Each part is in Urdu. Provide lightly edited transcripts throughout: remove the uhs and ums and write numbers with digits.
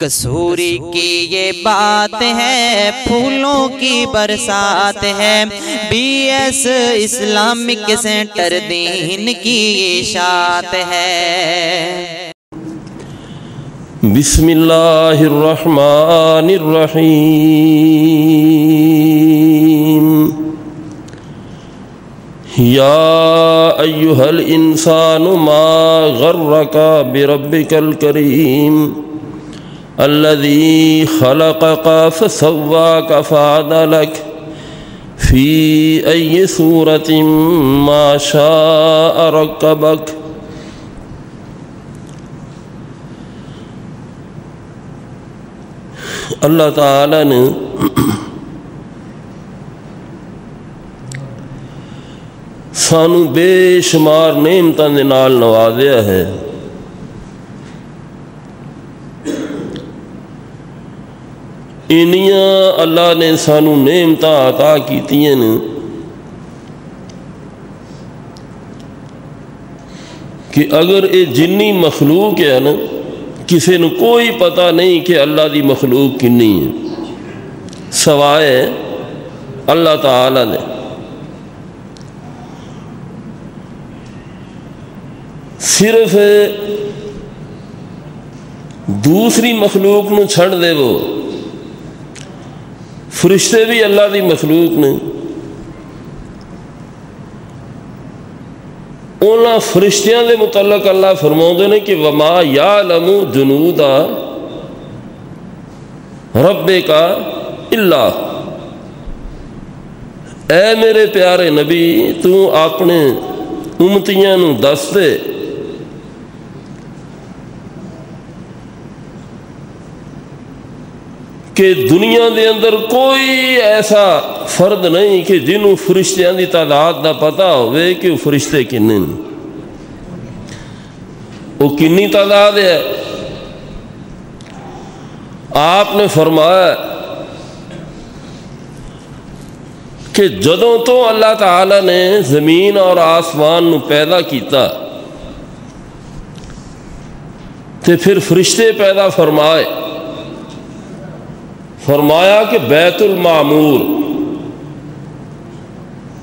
کسوری کی یہ بات ہے، پھولوں کی برسات ہے، بی ایس اسلامک سینٹر دین کی اشاعت ہے۔ بسم اللہ الرحمن الرحیم۔ یا ایہا الانسان ما غرک بربک الکریم الذی خلقک فسواک فعدلک فی ای صورت ما شاء رکبک۔ اللہ تعالی نے سانو بے شمار نعمتاں دے نال نوازیا ہے۔ انیاں اللہ نے سانو نعمتاں عطا کیتیاں نے کہ اگر یہ جنی مخلوق ہے نا، کسی نے کوئی پتہ نہیں کہ اللہ دی مخلوق کنی ہے سوائے اللہ تعالی نے۔ صرف دوسری مخلوق نو چھڑ دے، وہ فرشتے بھی اللہ دی مخلوق نے، انہاں فرشتیاں دے متعلق اللہ فرماؤندے نے کہ وما یعلم جنود ربک الا۔ اے میرے پیارے نبی، تو اپنے امتیاں نو دس دے کہ دنیا دے اندر کوئی ایسا فرد نہیں کہ جنہوں فرشتیاں دی تعداد نہ پتہ ہوئے کہ وہ فرشتے کنے، وہ کنی تعداد ہے۔ آپ نے فرمایا کہ جدوں تو اللہ تعالی نے زمین اور آسمان نو پیدا کیتا تے پھر فرشتے پیدا فرمائے، فرمایا کہ بیت المعمور،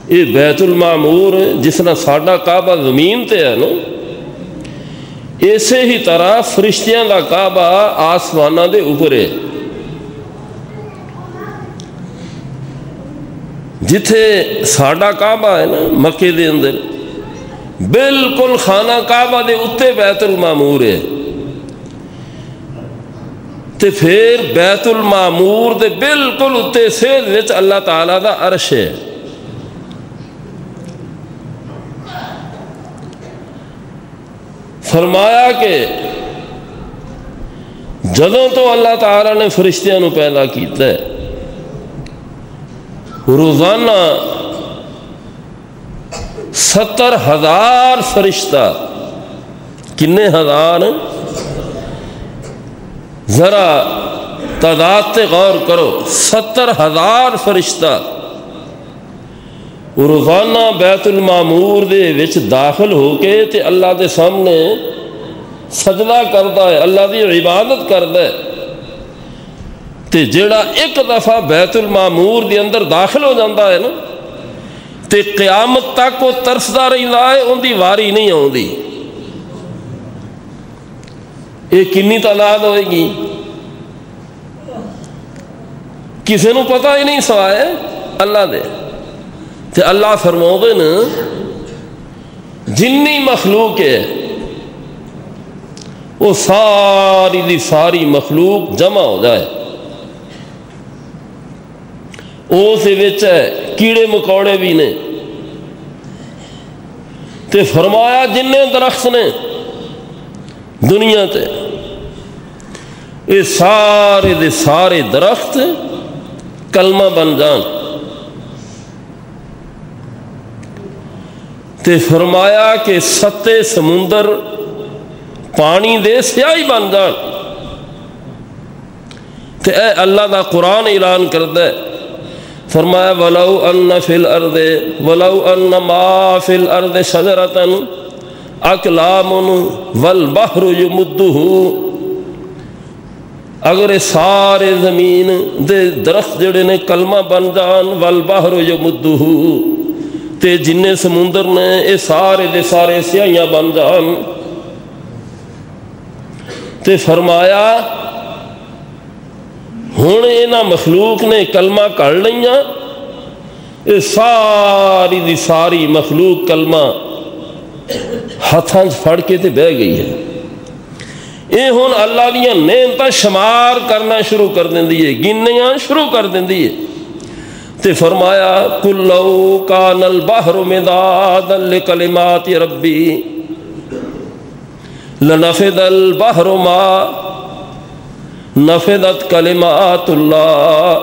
یہ بیت المعمور جس طرح ساڈا کعبہ زمین تے ہے نا، اسی ہی طرح فرشتیاں دا کعبہ آسماناں دے اوپر ہے۔ جتھے ساڈا کعبہ ہے نا مکے دے اندر، بالکل خانہ کعبہ دے اتے بیت المعمور ہے، تے پھر بیت المعمور دے بالکل اتے سیدھ وچ اللہ تعالیٰ دا عرش ہے۔ فرمایا کہ جدوں تو اللہ تعالیٰ نے فرشتیاں نو پیدا کیتا ہے، روزانہ 70,000 فرشتہ، کنے ہزار، ذرا تعداد تے غور کرو، 70,000 فرشتہ روزانہ بیت المعمور دے وچ داخل ہو کے تے اللہ دے سامنے سجدہ کردا ہے، اللہ دی عبادت کردا ہے۔ تے جیڑا ایک دفعہ بیت المعمور دے اندر داخل ہو جاندہ ہے نا، تے قیامت تک وہ ترسدا رہندا ہے، ان دی واری نہیں آوندی۔ یہ کنی تعداد ہوئے گی کسی نو پتہ ہی نہیں سوائے اللہ دے۔ تے اللہ فرماؤندے نا جنی مخلوق ہے وہ ساری دی ساری مخلوق جمع ہو جائے، اس وچ کیڑے مکوڑے بھی نے، تے فرمایا جننے درخت نے دنیا تے، یہ سارے دے سارے درخت کلمہ بن جان، تے فرمایا کہ 7 سمندر پانی دے سیاہی بن جان۔ تے اے اللہ دا قرآن اعلان کردہ ہے، فرمایا وَلَوْ أَنَّ فِي الْأَرْضِ وَلَوْ أَنَّ مَا فِي الْأَرْضِ شَجَرَةً أَقْلَامٌ وَالْبَحْرُ يُمُدُّهُ اگر سارے زمین دے درخت جڑے نے کلمہ بن جان والبحر یمدہ تے جننے سمندر نے اے سارے دے سارے سیاہیاں بن جان تے فرمایا ہن انہاں مخلوق نے کلمہ کر لئیاں اے ساری دی ساری مخلوق کلمہ ہتھاں پھڑ کے تے بہ گئی ہے. اے ہن اللہ دیاں نعمتاں شمار کرنا شروع کر دیندی ہے گننیاں شروع کر دیندی ہے تے فرمایا قُلْ لَوْ كَانَ الْبَحْرُ مِدَادًا لِكَلِمَاتِ رَبِّي لَنَفِدَ الْبَحْرُ مَا نَفِدَتْ كَلِمَاتُ اللَّهِ.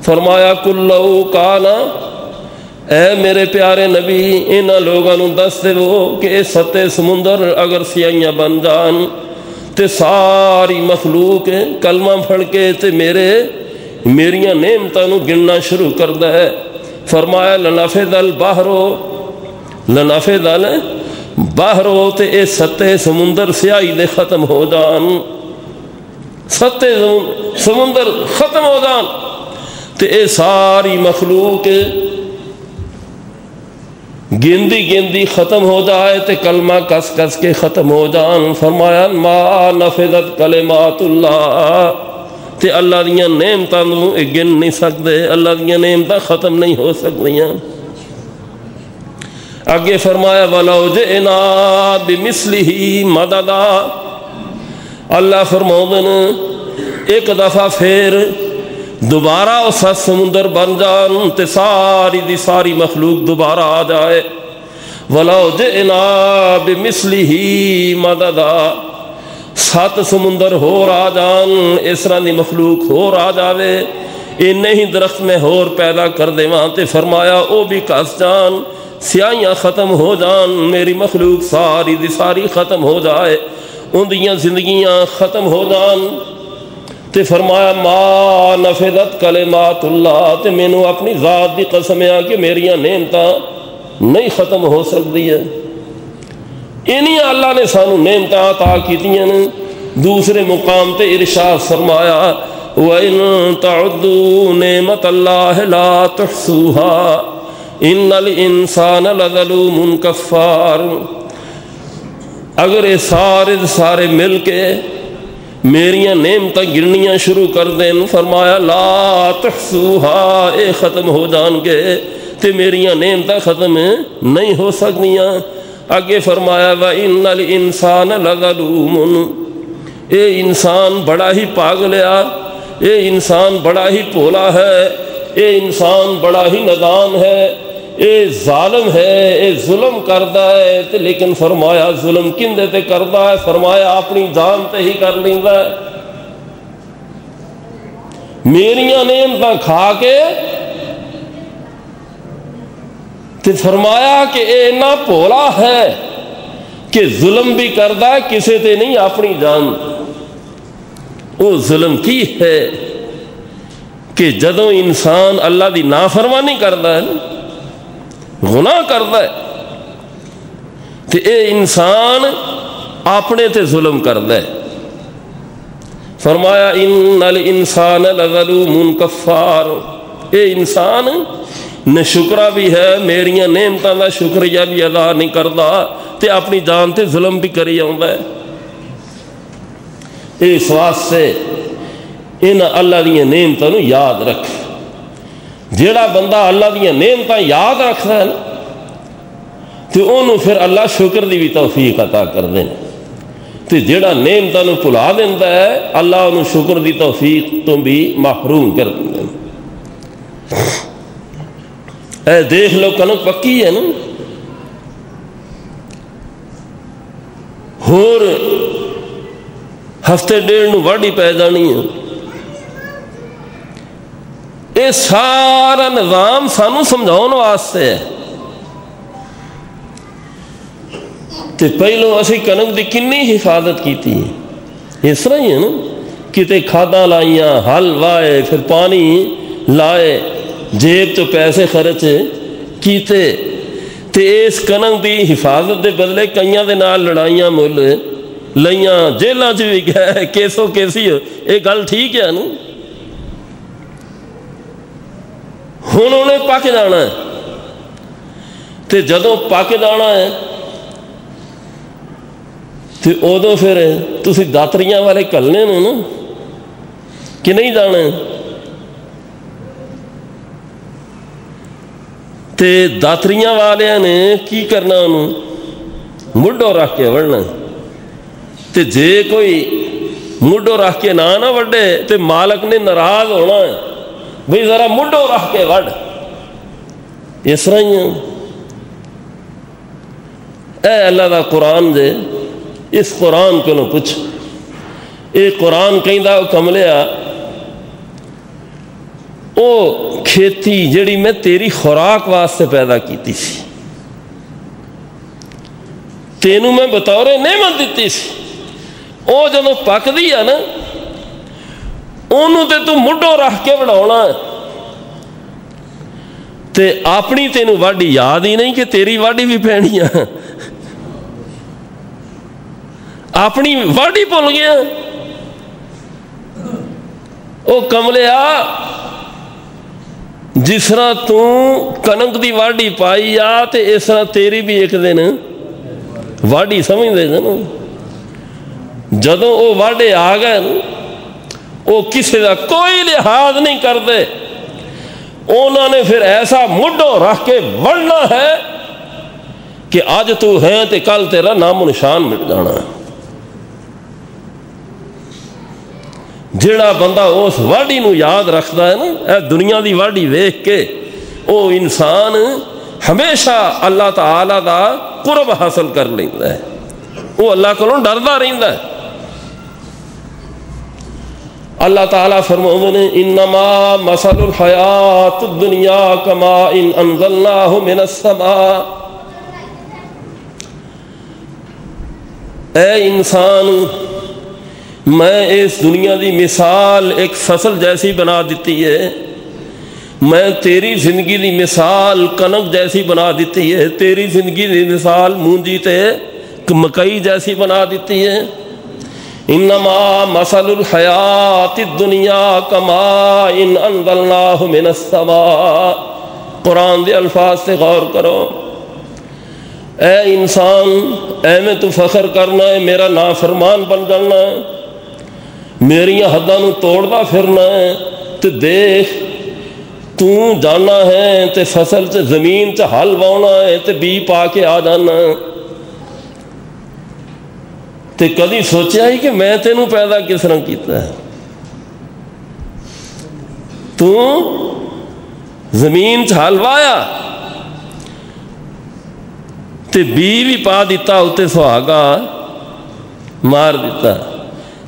فرمایا قُلْ لَوْ كَانَ اے میرے پیارے نبی انہاں لوگاں نوں دس دے کہ ستے سمندر اگر سیاہیاں بن جان تے ساری مخلوق کلمہ پڑھ کے تے میریاں نعمتاں نوں گننا شروع کردا ہے. فرمایا لنفد البحر تے اے ستے سمندر سیاہی دے ختم ہو جان ستے سمندر ختم ہو جان تے اے ساری مخلوق گندی ختم ہو جائے تے کلمہ کس کس کے ختم ہو جان. فرمایا ما نفدت کلمات اللہ تے اللہ دیاں نعمتاں نوں گن نہیں سکدے اللہ دیاں نعمتاں ختم نہیں ہو سکدیاں. آگے فرمایا وَلَوْ جِئْنَا بِمِثْلِهِ مَدَدًا اللہ فرماؤں ایک دفعہ پھر دوبارہ اس سمندر بن جان تے ساری دی ساری مخلوق دوبارہ آ جائے. وَلَوْ جِئْنَا بِمِثْلِهِ مَدَدًا سات سمندر ہور آ جان اس طرح دی مخلوق ہور آ جاوے انہیں ہی درخت میں ہور پیدا کر دے وہاں تے فرمایا او بھی کس جان سیاہیاں ختم ہو جان میری مخلوق ساری دی ساری ختم ہو جائے ان دیاں زندگیاں ختم ہو جان تے فرمایا ما نفدت کلمات اللہ تے مینوں اپنی ذات دی قسم ہے کہ میریاں نعمتاں نہیں ختم ہو سکتی ہے. انہی اللہ نے سانو نعمتاں عطا کیتیاں نے. دوسرے مقام تے ارشاد فرمایا وَإِن تَعُدُّوا نِعْمَتَ اللَّهِ لَا تُحْصُوهَا إِنَّ الْإِنسَانَ لَظَلُومٌ كَفَّارٌ. اگر یہ سارے مل کے میریاں نعمتاں گرنیاں شروع کر دیں فرمایا لا تحصوها اے ختم ہو جان گے تے میریاں نعمتاں ختم نہیں ہو سکنیاں. آگے فرمایا وَإِنَّ الْإِنسَانَ لَظَلُومٌ اے انسان بڑا ہی پاگلیا اے انسان بڑا ہی بھولا ہے اے انسان بڑا ہی نادان ہے اے ظالم ہے اے ظلم کردا ہے تے لیکن فرمایا ظلم کندے تے کردا ہے فرمایا اپنی جان تے ہی کر لیندا ہے. میریاں نعمتاں کھا کے تے فرمایا کہ اے اتنا بھولا ہے کہ ظلم بھی کردا ہے کسے تے نہیں اپنی جان. وہ ظلم کی ہے کہ جدوں انسان اللہ دی نافرمانی کردا ہے گناہ کردا ہے تے اے انسان اپنے تے ظلم کردا ہے. فرمایا ان الانسان لظلوم کفار اے انسان نہ شکرا بھی ہے میریاں نعمتاں دا شکریہ بھی ادا نہیں کردا تے اپنی جان تے ظلم بھی کری آوندا ہے. اس واسطے ان اللہ دیاں نعمتاں نوں یاد رکھ. جیڑا بندہ اللہ دیاں نعمتاں یاد رکھدا ہے تے انہوں پھر اللہ شکر دی بھی توفیق عطا کر دے تے جیڑا نعمتاں نوں بھلا دیندا ہے اللہ انہوں شکر دی توفیق تو بھی محروم کر دیندا ہے. اے دیکھ لو کنک پکی ہے نا ہور ہفتے ڈیڑھ نوں واڈی پی جانی ہے. یہ سارا نظام سانو سمجھاؤن واسطے ہے. تے پہلو اسی کنک دی کنی حفاظت کیتی ہے اس طرح ہی ہے نا کتے کھاداں لائیاں ہل وائے پھر پانی لائے جیب تو پیسے خرچ کیتے تے اس کنک دی حفاظت دے بدلے کئیاں دے نال لڑائیاں مل لائیاں جیلوں چ بھی گئے کیسو کیسی یہ گل ٹھیک ہے نا ہن انہیں پک جانا ہے تے جدوں پک جانا ہے تے ادوں پھر تسی داتریاں والے کلنے نے نا کہ نہیں جانا تے داتریاں والے نے کی کرنا انہوں مڈو رکھ کے وڑنا تے جے کوئی مڈو رکھ کے نہ وڈے تے مالک نے ناراض ہونا ہے بھئی ذرا مڈو رکھ کے وڈ اس طرح ہی اے اللہ دا قرآن دے اس قرآن کو نہ پوچھ اے قرآن کہیں دا کملیا او کھیتی جڑی میں تیری خوراک واسطے پیدا کیتی سی تینوں میں بطور نعمت دیتی سی او جدوں پک دی ہے نا انہوں تے تو مڈو رکھ کے بڑھاؤنا ہے تے اپنی تینوں واڈی یاد ہی نہیں کہ تیری واڈی بھی پہنی ہے اپنی واڈی بھول گیا او کملیا جس طرح تو کنک دی واڈی پائی آ تے اس طرح تیری بھی ایک دن واڈی سمجھ دے نا جدوں او واڈے آ گئے نا وہ کسی کا کوئی لحاظ نہیں کرتے انہوں نے پھر ایسا مڈو رکھ کے وڑنا ہے کہ آج تو ہے تے کل تیرا نام و نشان مٹ جانا ہے جڑا بندہ اس واڈی نو یاد رکھتا ہے نا اے دنیا دی واڈی ویکھ کے او انسان ہمیشہ اللہ تعالی دا قرب حاصل کر لیندا ہے وہ اللہ کولوں ڈردا رہندا ہے اللہ تعالیٰ فرماؤں نے انما مثل الحیات الدنیا کماء انزلناہ من السماء اے انسان میں اس دنیا دی مثال ایک فصل جیسی بنا دیتی ہے میں تیری زندگی دی مثال کنک جیسی بنا دیتی ہے تیری زندگی دی مثال مونجی تے مکئی جیسی بنا دیتی ہے انما مثل الحیات الدنیا کماء انزلناہ من السماء قرآن دے الفاظ سے غور کرو اے انسان اے میں تو فخر کرنا ہے میرا نافرمان بن جانا ہے میری حداں نو توڑدا پھرنا ہے تے دیکھ تو جانا ہے تے فصل تے زمین تے ہل واؤنا ہے تے بی پا کے آ جانا ہے تے کدی سوچیا ہی کہ میں تینوں پیدا کس طرح کیتا ہے تو زمین ہل وایا تے بی بھی پا دیتا اتے سہاگا مار دیتا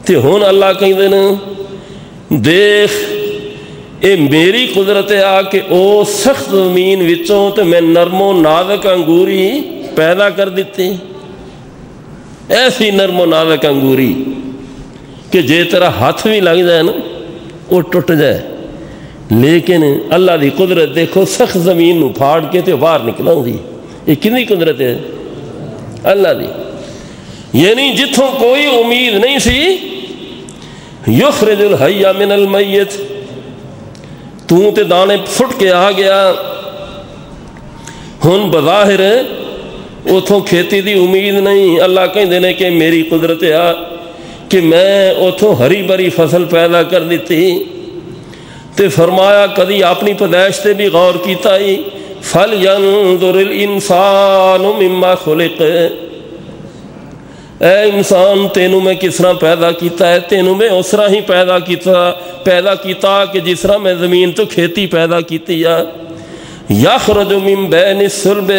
تے ہن اللہ کہندے نے دیکھ اے میری قدرت ہے آ کہ او سخت زمین وچوں تے میں نرم و نازک انگوری پیدا کر دیتی ایسی نرم و نازک انگوری کہ جے تیرا ہاتھ بھی لگ جائے نا وہ ٹوٹ جائے لیکن اللہ دی قدرت دیکھو سخت زمین نو پھاڑ کے تے باہر نکلا دی یہ کنی قدرت ہے اللہ دی یعنی جتوں کوئی امید نہیں سی یخرج الحی من المیت تو تے دانے پھٹ کے آ گیا ہن بظاہر اتوں کھیتی دی امید نہیں اللہ کہندے نے کہ میری قدرت ہے کہ میں اتوں ہری بری فصل پیدا کر دیتی تے فرمایا کدی اپنی پیدائش تے بھی غور کیتا ہی فَلْيَنْظُرِ الْإِنسَانُ مِمَّا خُلِقَ اے انسان تینوں میں کس طرح پیدا کیتا ہے تینوں میں اس طرح ہی پیدا کیتا کہ جس طرح میں زمین تو کھیتی پیدا کیتی ہے یخرج من بین الصلب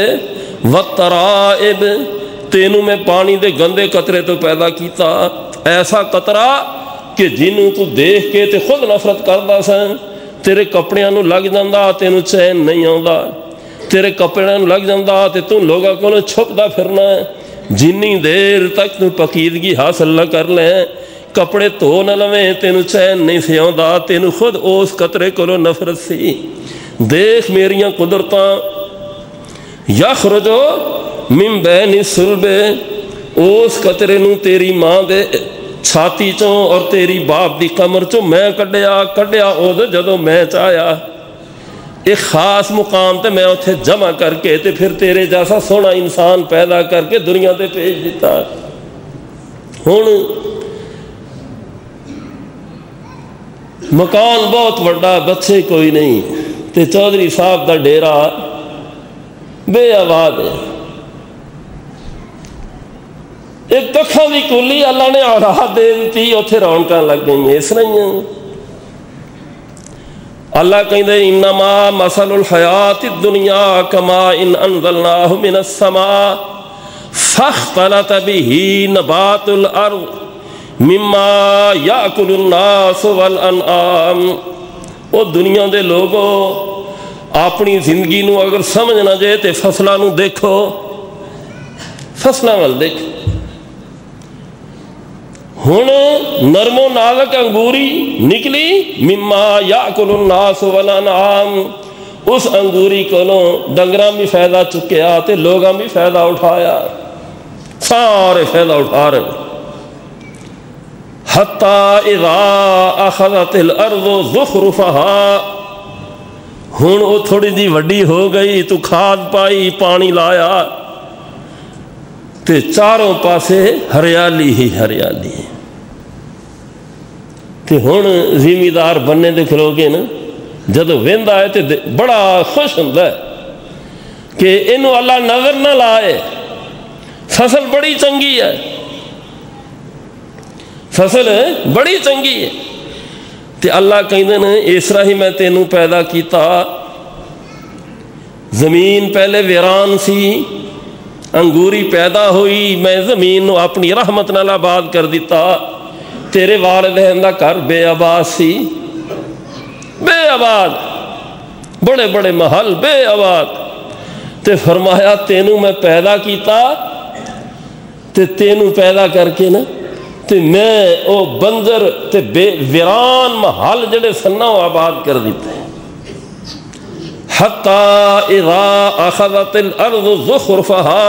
والترائب تینوں میں پانی دے گندے قطرے تو پیدا کیتا ایسا قطرہ کہ جنوں تو دیکھ کے تے خود نفرت کردا سن تیرے کپڑیاں نو لگ جاندا تینوں چین نہیں آوندا تیرے کپڑیاں نو لگ جاندا تے تو لوگاں کولوں چھپدا پھرنا ہے جنی دیر تک تو پکیدگی حاصل نہ کر لیں کپڑے تو نہ لویں تینوں چین نہیں سی آوندا تینوں خود اس قطرے کولوں نفرت سی دیکھ میریاں قدرتاں یخرجو من بین الصلب اس قطرے نو تیری ماں دے چھاتی چوں اور تیری باپ دی کمر چوں میں کڈیا ادو جدوں میں چاہیا ایک خاص مقام تے میں اتنے جمع کر کے تے پھر تیرے جیسا سونا انسان پیدا کر کے دنیا تے بھیج دیتا. ہن مکان بہت بڑا، بچے کوئی نہیں، تے چودھری صاحب دا ڈیرا بے آباد ہے. ایک ککھاں دی کلی اللہ نے اولاد دے دیتی، اتنے رونقاں لگ گئی. اس طرح ہی اللہ کہندے انما مثل الحیات الدنیا کما ان انزلناہ من السماء فاختلط به نبات الارض مما یاکل الناس والانعام. وہ دنیا دے لوگوں اپنی زندگی نو اگر سمجھنا جے تے فصلاں نو دیکھو، فصلاں وال دیکھو. ہن نرم و نازک انگوری نکلی مما یاکل الناس والانعام، اس انگوری کولوں ڈنگراں بھی فائدہ چکیا تے لوگاں بھی فائدہ اٹھایا، سارے فائدہ اٹھا رہے. حتی اذا اخذت الارض زخرفها، ہن وہ تھوڑی جی وڈی ہو گئی، تو کھاد پائی، پانی لایا تے چاروں پاسے ہریالی ہی ہریالی. تے ہن زمیندار بننے دے کھلوگے نا، جدو ویندا ہے تے بڑا خوش ہوندا ہے کہ اینو اللہ نظر نہ لائے، فصل بڑی چنگی ہے، فصل بڑی چنگی ہے. تے اللہ کہندے نے اس طرح ہی میں تینوں پیدا کیتا. زمین پہلے ویران سی، انگوری پیدا ہوئی، میں زمین نو اپنی رحمت نال آباد کر دیتا. تیرے والدین دا گھر بے آباد سی، بے آباد، بڑے بڑے محل بے آباد. تے فرمایا تینوں میں پیدا کیتا تے تینوں پیدا کر کے نا تے میں او بنجر تے بے ویران محل جڑے سننا آباد کر دیتے. حتی اذا اخذت الارض زخرفها،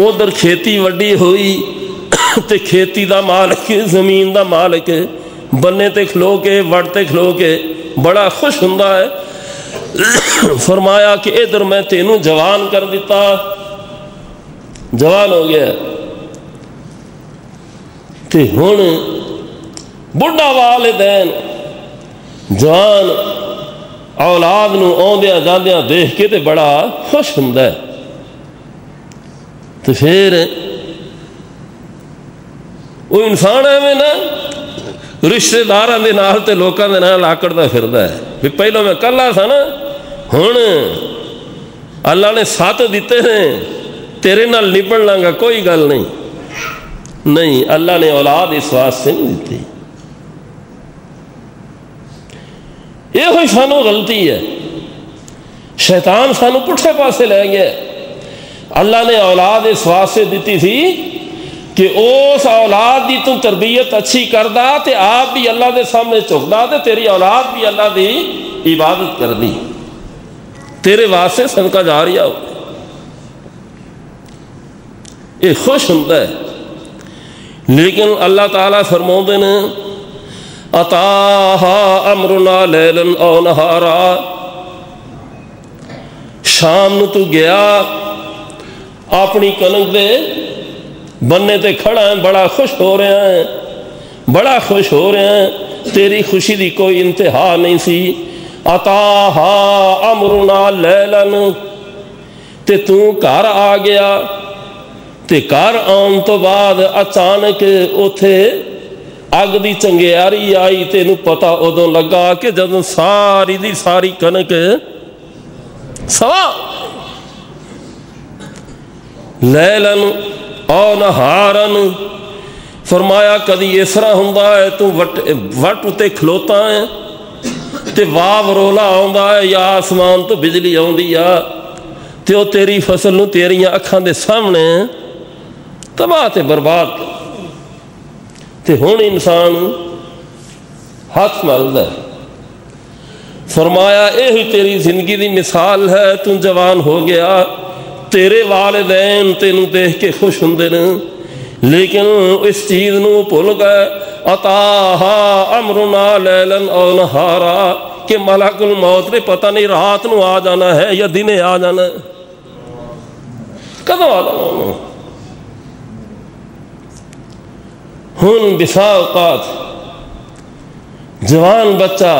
ادھر کھیتی وڈی ہوئی تے کھیتی دا مالک، زمین دا مالک بننے تے کھلو کے وڑتے کھلو کے بڑا خوش ہوندا ہے. فرمایا کہ ادھر میں تینوں جوان کر دیتا، جوان ہو گیا. تے ہن بڑھا والدین جوان اولاد نو آندیاں جاندیاں دیکھ کے تے بڑا خوش ہوندا ہے. تو پھر وہ انسان ایویں نا رشتے داراں دے نال تے لوکاں دے نال آکڑدا پھردا ہے بھی پہلو میں کلا سا نا، ہن اللہ نے 7 دیتے ہیں، تیرے نال نبڑ لاں گا، کوئی گل نہیں. نہیں، اللہ نے اولاد اس واسطے نہیں دیتی. یہ ہوئی سانو غلطی ہے، شیطان سانو پٹھے پاسے لے گیا. اللہ نے اولاد اس واسطے دیتی تھی کہ اس اولاد دی تو تربیت اچھی کردا تے آپ بھی اللہ دے سامنے چکدا تے تیری اولاد بھی اللہ دی عبادت کردی، تیرے واسطے صدقہ جاریہ ہو. یہ خوش ہوندا ہے. لیکن اللہ تعالیٰ فرماؤندے نے اتاہا امرنا لیلا او نہارا، شام نو تو گیا اپنی کنک دے بننے تے کھڑا ہے، بڑا خوش ہو رہے ہیں، بڑا خوش ہو رہے ہیں، تیری خوشی دی کوئی انتہا نہیں سی. اتاہا امرنا لیلا، تے تو گھر آ گیا تے گھر آن تو بعد اچانک اوتھے اگ دی چنگیاری آئی. تینوں پتہ ادوں لگا کہ جدوں ساری دی ساری کنک سوا. لیلن او نہارن، فرمایا کدی اس طرح ہوندا ہے تو وٹ اتے کھلوتا ہے تے واو رولا آوندا ہے یا آسمان تو بجلی آوندی آ تے او تیری فصل نو تیریاں اکھاں دے سامنے تباہ تے برباد. تے ہن انسان ہاتھ ملدا ہے. فرمایا یہ تیری زندگی دی مثال ہے، تو جوان ہو گیا، تیرے والدین تینوں دیکھ کے خوش ہوندے نے لیکن اس چیز نو بھول گئے اتاہا امرنا لیلن او نہارا کہ ملک الموت نے پتہ نہیں رات نو آ جانا ہے یا دنے آ جانا ہے، کدوں آ جانا۔ ہن بسا اوقات جوان بچہ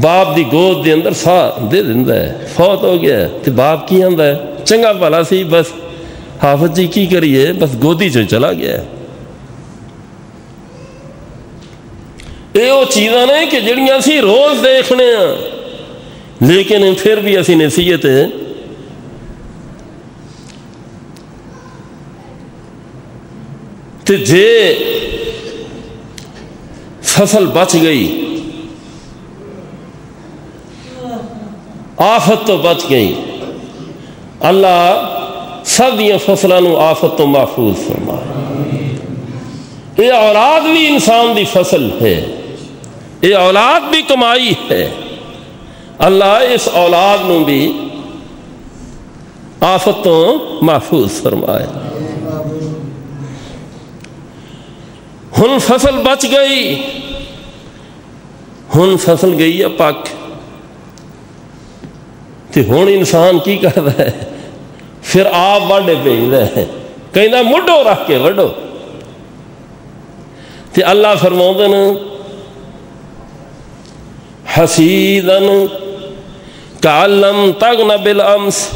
باپ دی گود دے اندر ساہ دے دیندا ہے، فوت ہو گیا ہے تے باپ کی آندا ہے چنگا بھلا سی بس حافظ جی کی کریے بس گودی چ چلا گیا ہے۔ یہ وہ چیزاں نے کہ جڑیاں اسی روز دیکھنے ہیں لیکن پھر بھی اسی نصیحت تے جے فصل بچ گئی آفت تو بچ گئی، اللہ سب دیا فصلوں نو آفت تو محفوظ فرمائے۔ یہ اولاد بھی انسان دی فصل ہے، یہ اولاد بھی کمائی ہے، اللہ اس اولاد نو بھی آفت تو محفوظ فرمائے۔ ہن فصل بچ گئی، ہن فصل گئی ہے پک، تے ہن انسان کی کردا ہے پھر آپ واڈے بھیجدا ہے، کہندا مڈو رکھ کے وڈو، تے اللہ فرماؤندے نے حسیدن کعلم تغن بالامس،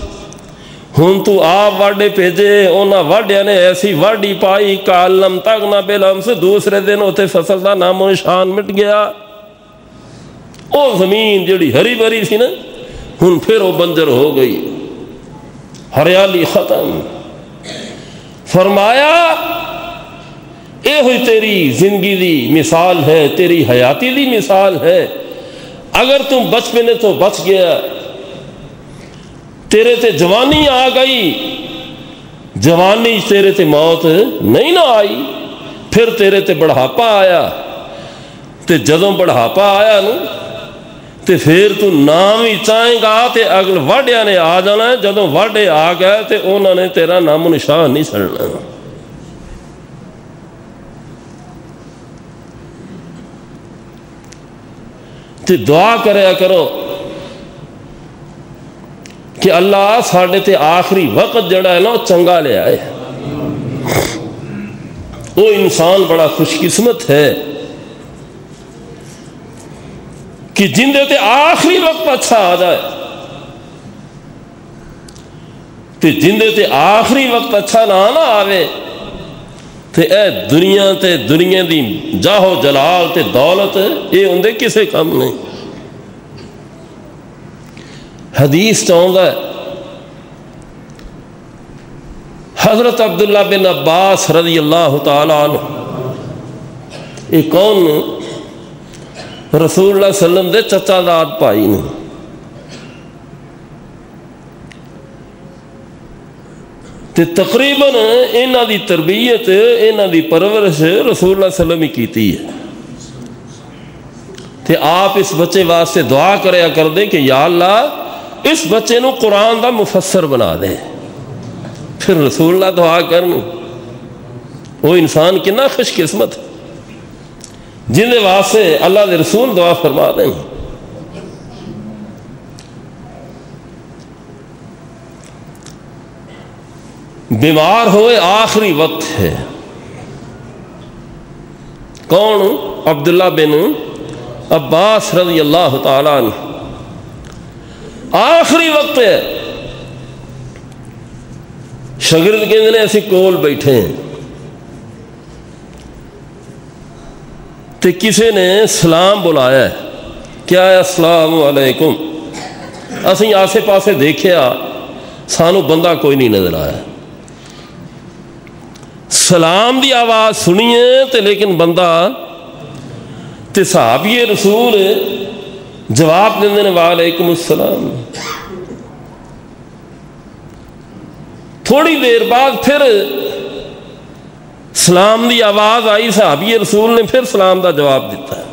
ہن تو آپ واڈے بھیجے انہاں واڈیاں نے ایسی واڈی پائی کعلم تغن بالامس، دوسرے دن اوتے فصل دا نام و نشان مٹ گیا، او زمین جڑی ہری بھری سی نا ہن پھر وہ بنجر ہو گئی، ہریالی ختم۔ فرمایا اے ہوئی تیری زندگی دی مثال ہے، تیری حیاتی دی مثال ہے، اگر تم بچپنے تو بچ گیا، تیرے تے جوانی آ گئی، جوانی تیرے تے موت نہیں نہ آئی، پھر تیرے تے بڑھاپا آیا، تے جدوں بڑھاپا آیا نا تے پھر تو نام ہی چاہیں گا تے اگل واڈیاں نے آ جانا ہے، جدوں واڈے آ گئے تے انہوں نے تیرا نام و نشان نہیں چھڑنا۔ تے دعا کریا کرو کہ اللہ ساڈے تے آخری وقت جڑا ہے نا وہ چنگا لے آئے۔ وہ انسان بڑا خوش قسمت ہے کہ جن دے تے آخری وقت اچھا آ جائے، تے جن دے تے آخری وقت اچھا نہ آوے تے اے دنیا تے دنیا دی جاہو جلال تے دولت یہ اندے کسے کم نہیں۔ حدیث چاہتا ہے حضرت عبداللہ بن عباس رضی اللہ تعالیٰ عنہ، یہ کون رسول اللہ صلی اللہ علیہ وسلم دے چچا داد بھائی نے، تے تقریباً انہاں دی تربیت انہاں دی پرورش رسول اللہ صلی اللہ علیہ وسلم ہی کیتی ہے، تے آپ اس بچے واسطے دعا کریا کر دیں کہ یا اللہ اس بچے نو قرآن دا مفسر بنا دے، پھر رسول اللہ دعا کرن، وہ انسان کتنا خوش قسمت ہے جن دے واسطے اللہ دے رسول دعا فرما دیں۔ بیمار ہوئے آخری وقت ہے، کون؟ عبداللہ بن عباس رضی اللہ تعالیٰ عنہ، آخری وقت ہے، شاگرد کہندے نے ایسے کول بیٹھے ہیں تے کسی نے سلام بلایا ہے، کیا ہے السلام علیکم، اسی آسے پاسے دیکھیا سانو بندہ کوئی نہیں نظر آیا، سلام دی آواز سنیے تے لیکن بندہ تے صحابی رسول جواب دیندے نے وعلیکم السلام۔ تھوڑی دیر بعد پھر سلام دی آواز آئی، صحابی رسول نے پھر سلام دا جواب دیتا ہے،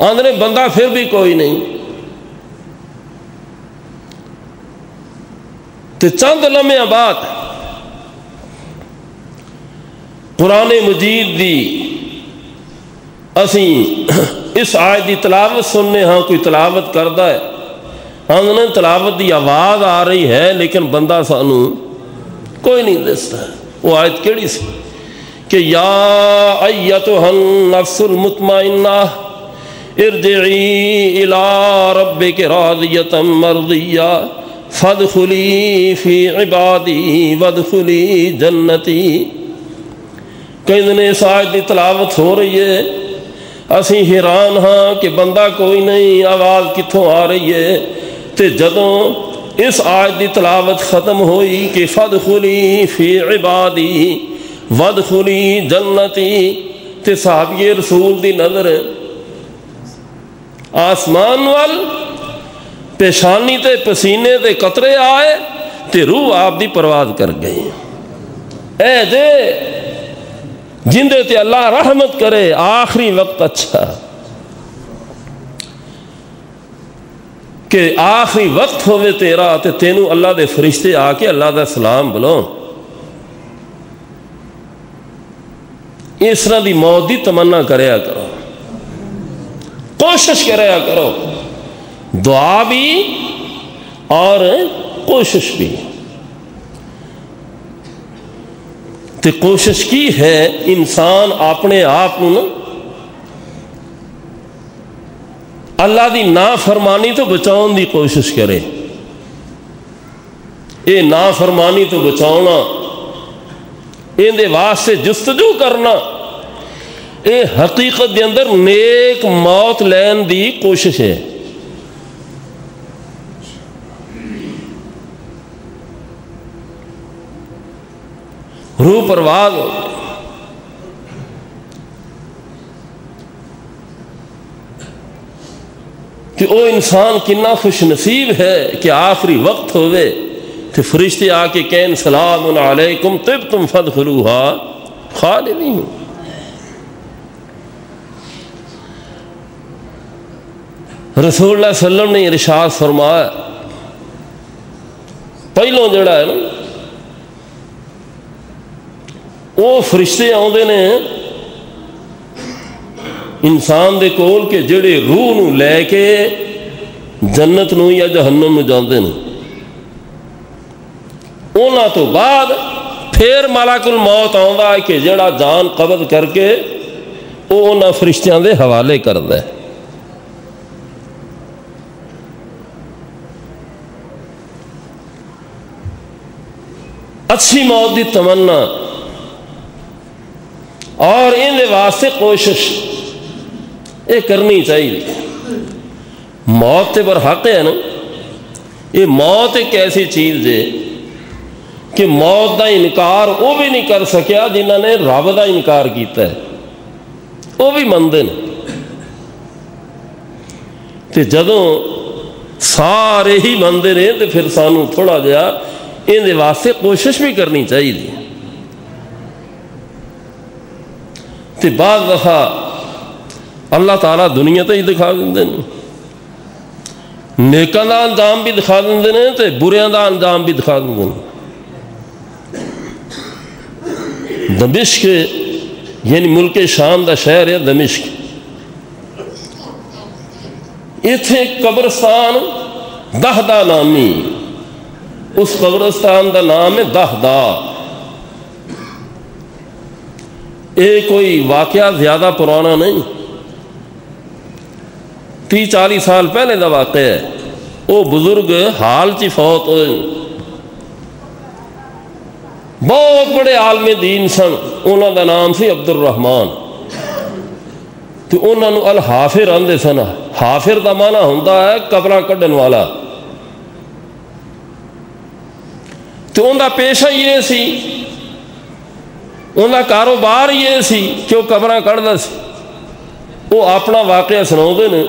آندھنے بندہ پھر بھی کوئی نہیں، تو چند لمحے بعد قرآن مجید دی اسی اس آیت دی تلاوت سننے ہاں، کوئی تلاوت کردا ہے، ہاں تلاوت دی آواز آ رہی ہے لیکن بندہ سانو کوئی نہیں دستا ہے۔ وہ آیت کیڑی سی کہ یا ایتھا النفس المطمئنہ ارجعی الی ربک راضیۃ مرضیہ فادخلی فی عبادی وادخلی جنتی۔ کئی دن اس آیت دی تلاوت ہو رہی ہے، اسی حیران ہاں کہ بندہ کوئی نہیں، آواز کتھوں آ رہی ہے؟ تے جدوں اس آیت دی تلاوت ختم ہوئی کہ فادخلی فی عبادی وادخلی جنتی، تے صحابی رسول دی نظر آسمان وال، پیشانی تے پسینے تے قطرے آئے تے روح آپ دی پرواز کر گئی۔ اے جے جندے تے اللہ رحمت کرے، آخری وقت اچھا کہ آخری وقت ہوئے تیرا تے تینوں اللہ دے فرشتے آ کے اللہ دا سلام بلاؤ۔ اس طرح دی موت دی تمنا کریا کرو، کوشش کریا کرو، دعا بھی اور کوشش بھی۔ تے کوشش کی ہے انسان اپنے آپ کو اللہ دی نافرمانی تو بچاؤن دی کوشش کرے۔ اے نافرمانی تو بچاؤنا، ان دے واسطے جستجو کرنا، اے حقیقت دے اندر نیک موت لین دی کوشش ہے۔ روح پرواز ہو کہ او انسان کنا خوش نصیب ہے کہ آخری وقت ہوئے تو فرشتے آ کے کہن سلام علیکم طبتم فادخلوہا خالدین۔ رسول اللہ صلی اللہ علیہ وسلم نے ارشاد فرمایا، پہلوں جڑا ہے نا وہ فرشتے آندے نے انسان دے کول کہ جڑے روح نو لے کے جنت نو یا جہنم نو جاندے نے، اونا تو بعد پھر ملک الموت آندا ہے کہ جڑا جان قبض کر کے وہ اونا فرشتیاں دے حوالے کردا ہے۔ اچھی موت دی تمنا اور ان دے واسطے کوشش یہ کرنی چاہیے۔ موت تے برحق ہے نا، یہ موت ایک ایسی چیز ہے کہ موت دا انکار وہ بھی نہیں کر سکیا جنہوں نے رب دا انکار کیتا ہے، وہ بھی مندے نے۔ تے جدوں سارے ہی مندے نے تو پھر سانو تھوڑا جہا ان دے واسطے کوشش بھی کرنی چاہیے۔ تے بعض دفعہ اللہ تعالیٰ دنیا تے ہی دکھا دیں، نیکاں دا انجام بھی دکھا دیں تے بریاں دا انجام بھی دکھا دیں۔ دمشق یعنی ملک شام دا شہر ہے دمشق، ایتھے قبرستان دہدا نامی، اس قبرستان دا نام ہے دہدا۔ یہ کوئی واقعہ زیادہ پرانا نہیں، 30-40 سال پہلے دا واقعہ ہے۔ وہ بزرگ حال چی فوت ہوئے، بہت بڑے عالم دین سن، انہوں دا نام سی عبد الرحمن۔ تو انہوں نے الحافر آندے سن، حافر دا معنی ہوتا ہے قبراں کڈن والا۔ تو ان دا پیشہ یہ سی، ان دا کاروبار یہ سی کہ وہ قبراں کڈدا سی۔ وہ اپنا واقعہ سناؤندے نے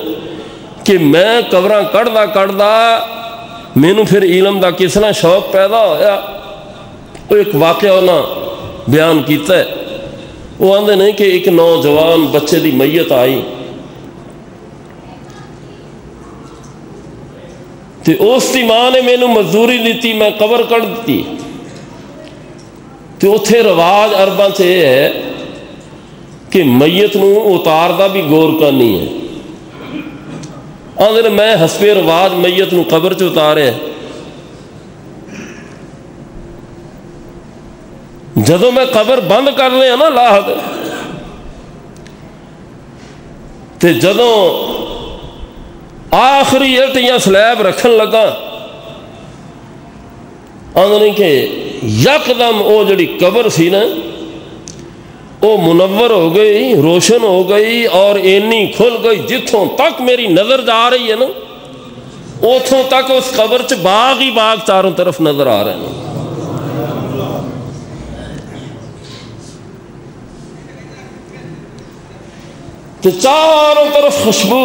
کہ میں قبراں کڈدا مینوں پھر علم دا کس طرح شوق پیدا ہویا۔ وہ ایک واقعہ انہاں بیان کیتا ہے۔ وہ آندے نے کہ ایک نوجوان بچے دی میت آئی تے اس دی ماں نے مینوں مزدوری دیتی، میں قبر کڈ دیتی۔ تے اتھے رواج عرباں چ یہ ہے کہ میت نو اتاردا بھی گورکانی ہے۔ آندے میں حسب رواج میت نو قبر چ اتارے، جدوں میں قبر بند کر لیا نا لاحد، تے جدوں آخری اٹ یا سلیب رکھن لگا، آندے کہ یکدم او جڑی قبر سی نا وہ منور ہو گئی، روشن ہو گئی، اور اینی کھل گئی جتھوں تک میری نظر جا رہی ہے نا اتھوں تک اس قبر چ باغ ہی باغ چاروں طرف نظر آ رہے ہیں۔ تو چاروں طرف خوشبو۔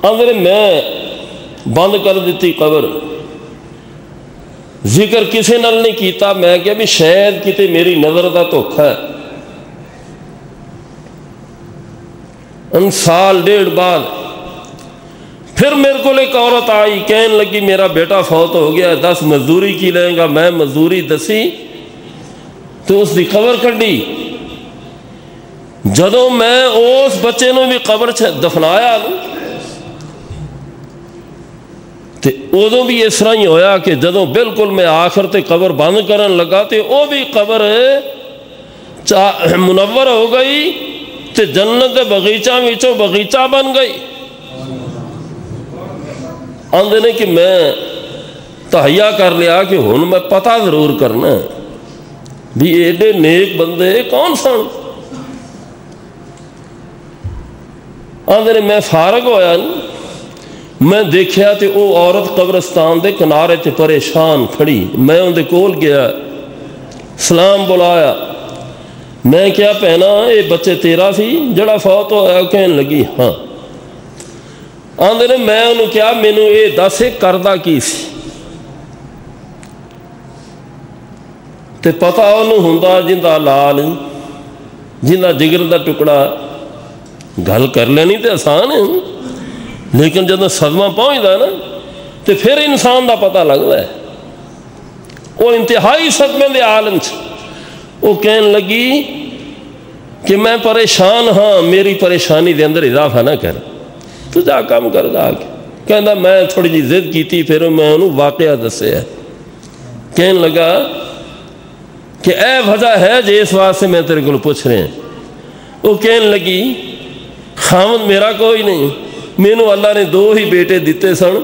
اندر میں بند کر دیتی قبر، ذکر کسی نال نہیں کیتا، میں کہ بھی شاید کتے میری نظر دا دھوکھا ہے۔ ان سال ڈیڑھ بعد پھر میرے کو ایک عورت آئی، کہنے لگی میرا بیٹا فوت ہو گیا، 10 مزدوری کی لیں گا۔ میں مزدوری دسی تو اس دی قبر کڈی۔ جدوں میں اس بچے نو بھی قبر دفنایا تے ادوں بھی اس طرح ہی ہویا کہ جدوں بالکل میں آخر تے قبر بند کرن لگا تے او بھی قبر منور ہو گئی تے جنت دے باغیچہ وچوں باغیچہ بن گئی۔ آندے نے کہ میں تہیا کر لیا کہ ہن میں پتہ ضرور کرنا بھی ایڈے نیک بندے کون سن۔ آندے نے میں فارغ ہویا میں دیکھیا تے او عورت قبرستان دے کنارے تے پریشان کھڑی۔ میں ان دے کول گیا، سلام بلایا، میں کیا پہنا اے بچے تیرا سی جڑا فوت ہویا؟ کہنے لگی ہاں۔ آندے نے میں انہوں کیا مینوں اے دس کردہ کی سی؟ تے پتہ انہوں ہوندا جندہ لال جندہ جگر دا ٹکڑا گل کر لینی تے آسان ہے، لیکن جب صدمہ پہنچتا نا تو پھر انسان دا پتہ لگتا ہے۔ وہ انتہائی صدمے دے عالم وہ کہنے لگی کہ میں پریشان ہاں، میری پریشانی دے اندر اضافہ نہ کر، تو جا کام کر جا کے۔ کہنا میں تھوڑی جی ضد کی تھی، پھر میں انہوں واقعہ دسے ہے۔ کہنے لگا کہ اے وجہ ہے جی اس واسطے میں تیرے کو پوچھ رہے ہیں۔ وہ کہنے لگی خامد میرا کوئی نہیں، مینوں اللہ نے 2 ہی بیٹے دیتے سن،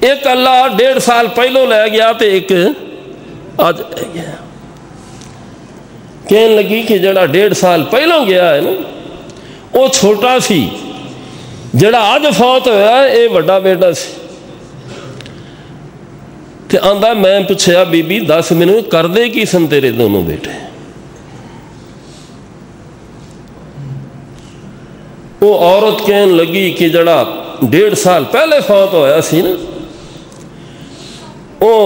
ایک اللہ 1.5 سال پہلوں لے گیا تے ایک آج لے گیا۔ کہنے لگی کہ جڑا 1.5 سال پہلوں گیا ہے نا وہ چھوٹا سی، جڑا آج فوت ہوا ہے اے بڑا بیٹا سی۔ تے آندا میں پوچھیا بی بی دس مینوں کر دے کی سن تیرے دونوں بیٹے؟ وہ عورت کہنے لگی کہ جڑا 1.5 سال پہلے فوت ہویا سی نا وہ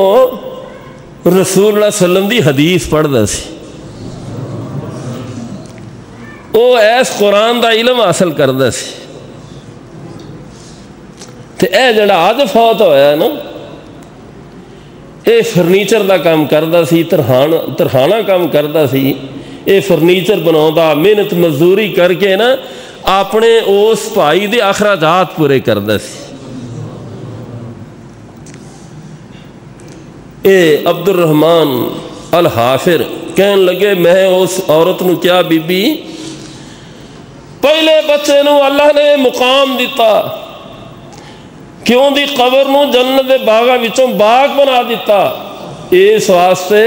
رسول اللہ صلی اللہ علیہ وسلم دی حدیث پڑھدا سی، وہ ایس قرآن دا علم حاصل کردا سی۔ تے اے جڑا آج فوت ہویا ہے نا اے فرنیچر دا کام کردا سی، ترخانہ کام کردا سی، اے فرنیچر بناوندا، محنت مزدوری کر کے نا اپنے اس بھائی دے اخراجات پورے کردا سی۔ اے عبد الرحمن الحافر کہنے لگے میں اس عورت نو کیا بی بی پہلے بچے نو اللہ نے مقام دیتا، کیوں دی قبر نو جنت دے باغاں وچوں باغ بنا دیتا، اس واسطے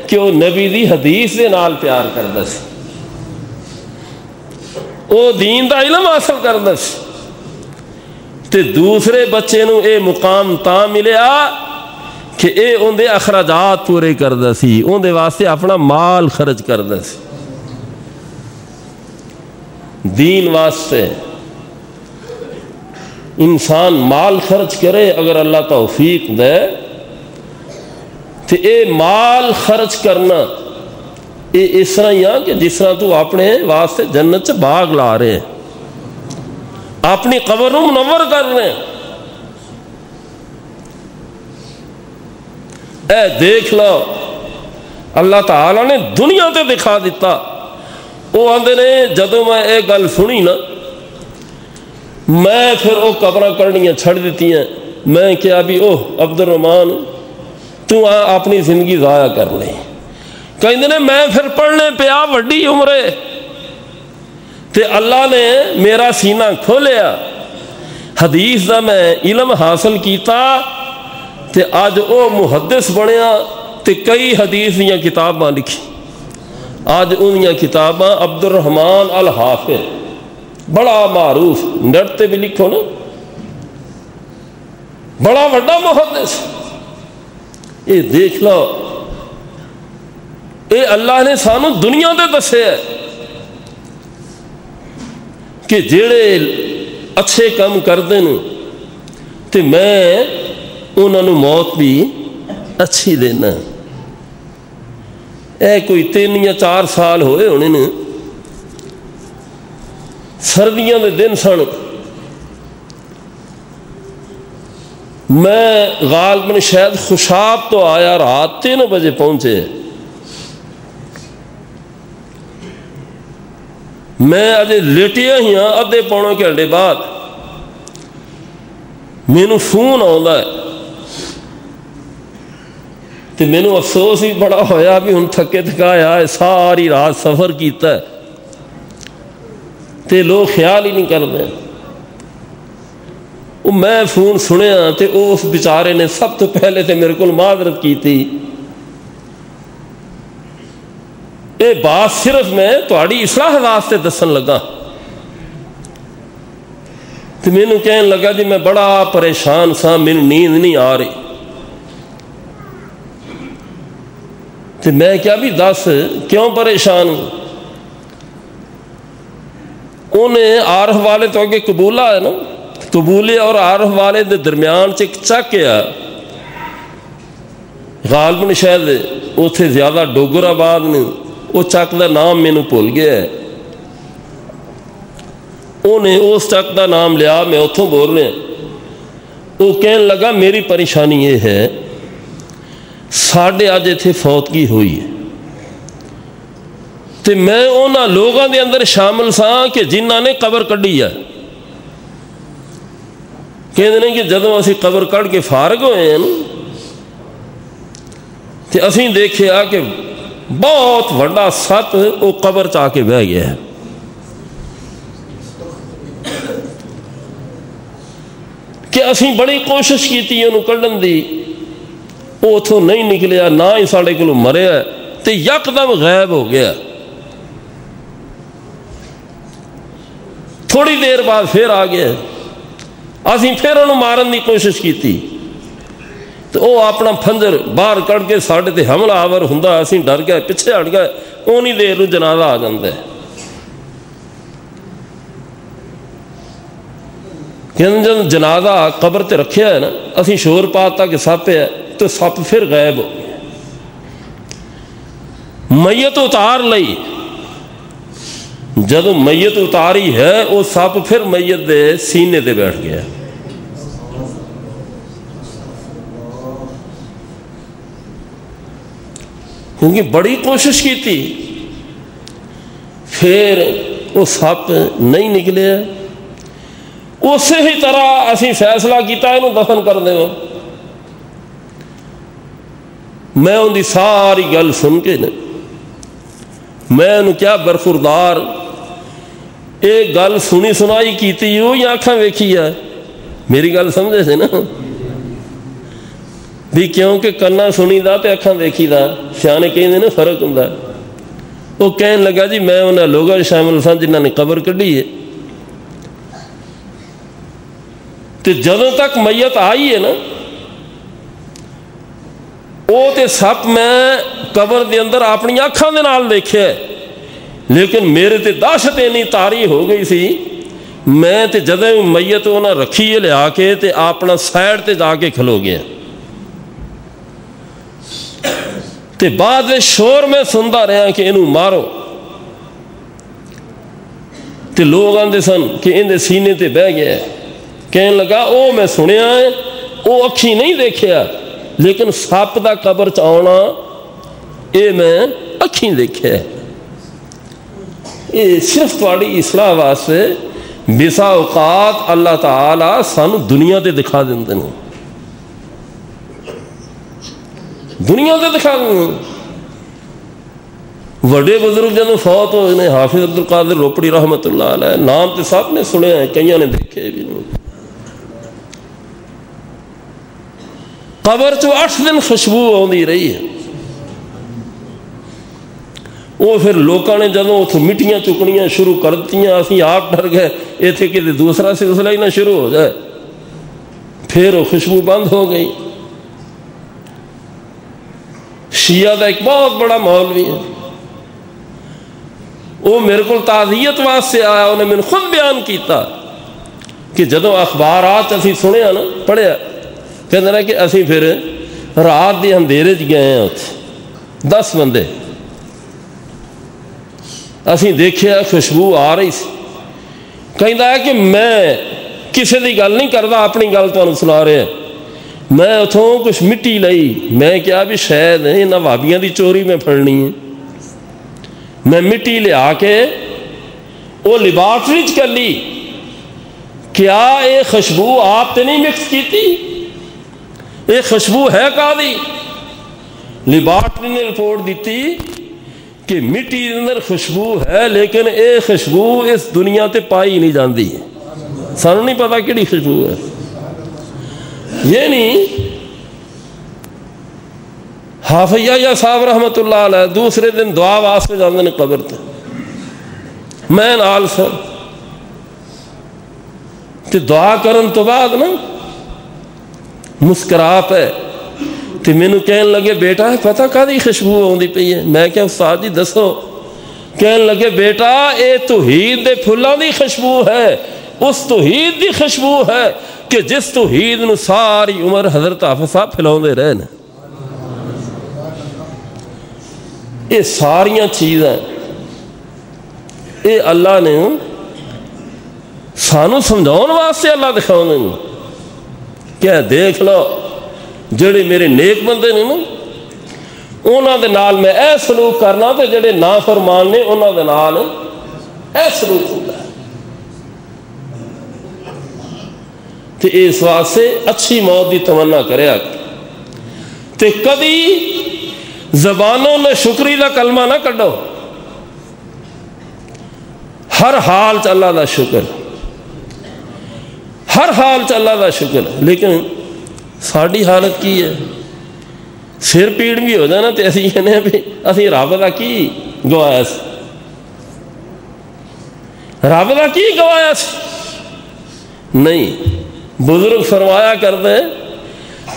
کہ وہ نبی دی حدیث دے نال پیار کردا سی، وہ دین دا علم حاصل کردا سی۔ تے دوسرے بچے نو اے مقام تاں ملیا کہ اے ان دے اخراجات پورے کردا سی، ان دے واسطے اپنا مال خرچ کردا سی دین واسطے۔ انسان مال خرچ کرے اگر اللہ توفیق دے تو اے مال خرچ کرنا اے اس طرح ہی کہ جس طرح تو اپنے واسطے جنت سے باغ لا رہے ہیں، اپنی قبر نو منور کر رہے ہیں۔ اے دیکھ لو اللہ تعالیٰ نے دنیا تے دکھا دیتا۔ وہ آندے نے جدوں میں یہ گل سنی نا میں پھر وہ قبراں کرنیاں چھڑ دیتی ہیں۔ میں کیا بھی اوہ عبد الرحمان تو اپنی زندگی ضائع کر لیں۔ کہندے نے میں پھر پڑھنے پیا وڈی عمرے تے اللہ نے میرا سینہ کھولیا، حدیث دا میں علم حاصل کیتا تے اج او محدث بنیا تے کئی حدیث دیاں کتاباں لکھی۔ اج انہیاں کتاباں عبد الرحمان الحافظ بڑا معروف، نیٹ تے بھی لکھو نا، بڑا بڑا محدث۔ یہ دیکھ لو اے اللہ نے سانو دنیا دے دسے ہے کہ جڑے اچھے کام کردے نے تے میں انہاں نوں موت بھی اچھی دینا۔ اے کوئی 3 یا 4 سال ہوئے ہونے نے، سردیاں دے دن سن، میں غالباً شاید خوشاب تو آیا رات 3 بجے پہنچے۔ میں اجے لیٹیا ہی ہاں، ادھے پونے گھنٹے بعد مینوں فون آਉਂਦਾ ہے تے مینوں افسوس ہی بڑا ہویا بھی ہن تھکے تھکایا ہے، ساری رات سفر کیتا ہے تے لوگ خیال ہی نہیں کرتے۔ میں فون سنیا تے اس بیچارے نے سب تو پہلے تے میرے کو معذرت کی تھی۔ یہ بات صرف میں تہاڈی اصلاح واسطے دسن لگا تے مینوں کہن لگا جی میں بڑا پریشان سا، مینوں نیند نہیں آ رہی۔ تے میں کیا بھی دس کیوں پریشان ہوں؟ انہیں عارف والے تو اگے قبولہ ہے نا، قبولے اور عارف والے دے درمیان ایک چک ہے، غالباً شاید اتنے زیادہ ڈوگر آباد نے، وہ چک دا نام مینوں بھول گیا ہے، انہیں اس چک دا نام لیا، میں اتوں بول رہا۔ وہ کہنے لگا میری پریشانی یہ ہے ساڈے اج اتنے فوتگی ہوئی ہے تے میں انہاں لوگاں دے اندر شامل سا کہ جنہاں نے قبر کڈی ہے۔ کہتے ہیں کہ جدوں اسی قبر کڈ کے فارغ ہوئے ہیں تے اسی دیکھیا کہ بہت وڈا سپ وہ قبر چاہ کے بہ گیا ہے۔ کہ اسی بڑی کوشش کی انہوں کڈن دی، وہ اتوں نہیں نکلیا، نہ ہی ساڈے کولوں مریا تے یکدم غائب ہو گیا۔ تھوڑی دیر بعد پھر آ گیا، اسی پھر انہوں مارن دی کوشش کی تو وہ اپنا پھنجر باہر کڑ کے ساڈے تے حملہ آور ہوندا، اسی ڈر گئے، پیچھے ہٹ گئے، اونی دیر نوں جنازہ آ جاندا ہے۔ جب جنازہ قبر تے رکھیا ہے نا، اسی شور پاتا کہ سپ ہے تو سپ پھر غائب ہو گیا۔ میت اتار لئی، جدو میت اتاری ہے وہ سپ پھر میت دے سینے تے بیٹھ گیا۔ کیونکہ بڑی کوشش کی تھی، پھر وہ سپ نہیں نکلے۔ اسی ہی طرح اسی فیصلہ کیتا انہوں دفن کر دے۔ میں ان دی ساری گل سن کے میں انہوں کیا برخوردار ایک گل سنی سنائی کیتی ہو یا آنکھاں ویکھی ہے، میری گل سمجھے سے نا بھی، کیونکہ کنا سنی دا تے اکھاں دیکھی دا، سیانے کہیں نا فرق ہوں۔ وہ کہنے لگا جی میں انہاں لوگوں شامل سن جنہاں نے قبر کڈی ہے، تے جدوں تک میت آئی ہے نا وہ تے سپ میں قبر دے اندر اپنی آنکھاں دے نال دیکھے، لیکن میرے تے دہشت اینی طاری ہو گئی سی، میں تے جدوں میت انہاں رکھی ہے لیا کے تے اپنا سائڈ تے جا کے کھلو گیا۔ تے بعد شور میں سندا رہا کہ انہوں مارو، تے لوگ آندے سن کہ ان دے سینے تے بہ گیا۔ کہنے لگا او میں سنیا ہے، او اکھی نہیں دیکھیا، لیکن سپ دا قبر چ آنا یہ میں اکھیں دیکھا. یہ صرف تھوڑی اصلاح واسطے بسا اوقات اللہ تعالی سانو دنیا تے دکھا دیندے نے, دنیا تے دکھا دیندے. وڈے بزرگ جدوں فوت ہوئے نے, حافظ عبد القادر روپڑی رحمت اللہ علیہ, نام تے سب نے سنیا ہے, کئیاں نے دیکھے بھی نہیں. قبر چ 8 دن خوشبو آندی رہی ہے. وہ پھر لوگوں نے جدوں اتوں مٹیاں چکنیاں شروع کر دتیاں, اسی آپ ڈر گئے اتنے کہ دوسرا سلسلہ ہی نہ شروع ہو جائے. پھر وہ خوشبو بند ہو گئی. شیعہ دا ایک بہت بڑا مولوی ہے, وہ میرے کو تعزیت واسطے آیا, انہیں میں خود بیان کیتا کہ جدوں اخبارات اسی سنیا نا, پڑھیا, کہتے ہیں کہ اسی پھر رات دی اندھیرے چ گئے ہیں اتنے 10 بندے, اسی دیکھیا خوشبو آ رہی سی. کہندا ہے کہ میں کسی دی گل نہیں کردا, اپنی گل تمہیں سنا رہا. میں اتوں کچھ مٹی لئی, میں کیا بھی شاید انہاں وہابیاں دی چوری میں پھڑنی ہے. میں مٹی لیا کے وہ لیبارٹری چ کر لی, کیا یہ خوشبو آپ تے نہیں مکس کیتی, یہ خوشبو ہے کادی؟ لیبارٹری نے رپورٹ دیتی کہ مٹی اندر خوشبو ہے, لیکن یہ خوشبو اس دنیا تے پائی نہیں جاندی. سانو نہیں پتا کیڑی خوشبو ہے. یہ نہیں حافظ یا صاحب رحمت اللہ علیہ دوسرے دن دعا واسطے جاندے نے قبر تے, میں نال سا تے دعا کرن تو بعد نا مسکرا پے تے مینوں کہن لگے بیٹا پتہ کادی خوشبو آندی پئی ہے؟ میں کہ استاد جی دسو. کہن لگے بیٹا اے توحید دے پھلاں دی خوشبو ہے, اس توحید دی خوشبو ہے کہ جس توحید نو ساری عمر حضرت حافظ صاحب پھیلاوندے رہے نے. یہ ساریاں چیزیں یہ اللہ نے سانو سمجھاؤن واسطے اللہ دکھاؤندے نے کہ دیکھ لو جڑے میرے نیک بندے نے نا انہاں دے نال میں اے سلوک کرنا, تے جڑے نافرمان نے انہاں دے نال اے سلوک ہوندا ہے. تے اس واسطے اچھی موت دی تمنا کریا تے کدی زبانوں نے شکری دا کلمہ نہ کڈو. ہر حال چ اللہ دا شکر, ہر حال چ اللہ دا شکر. لیکن ساری حالت کی ہے, سر پیڑ بھی ہو جائے نا تو اسی کہنے بھی اسی رب دا کی گوایا سی, رب دا کی گوایا سی. نہیں, بزرگ فرمایا کرتے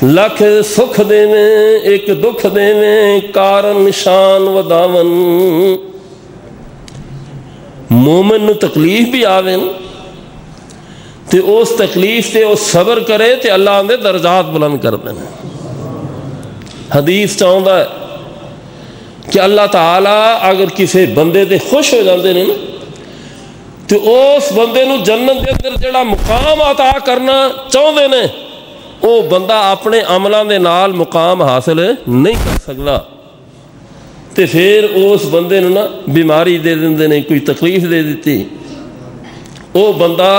لکھ سکھ دیویں ایک دکھ دیویں کارن شان وداون. مومن نو تکلیف بھی آوے تے اس تکلیف تے وہ صبر کرے تے اللہ اندے درجات بلند کر دیں. حدیث چاہتا ہے کہ اللہ تعالیٰ اگر کسی بندے تے خوش ہو جاندے نے تو اس بندے نو جنت دے اندر جڑا مقام عطا کرنا چاہتے نے وہ بندہ اپنے عملاں دے نال مقام حاصل نہیں کر سکتا. تے پھر اس بندے نو نا بیماری دے دیندے نے, کوئی تکلیف دے دیتی, وہ بندہ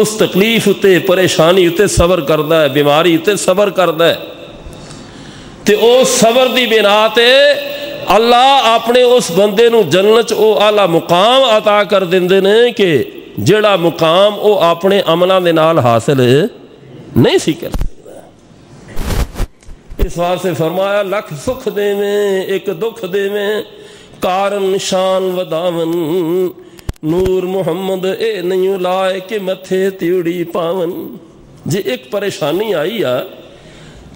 اس تکلیف اتے پریشانی اتے صبر کردا ہے, بیماری اتے صبر کردا ہے. تے او صبر دی بنا تے اللہ اپنے اس بندے نو جنت او اعلیٰ مقام عطا کر دیندے نے کہ جڑا مقام او اپنے عملاں دے نال حاصل نہیں سی کر سکتا. اس واسطے فرمایا لکھ سکھ دیویں ایک دکھ دیویں کارن شان وداون. نور محمد اے نہیں لائے کہ متھے تیوڑی پاون. جی ایک پریشانی آئی ہے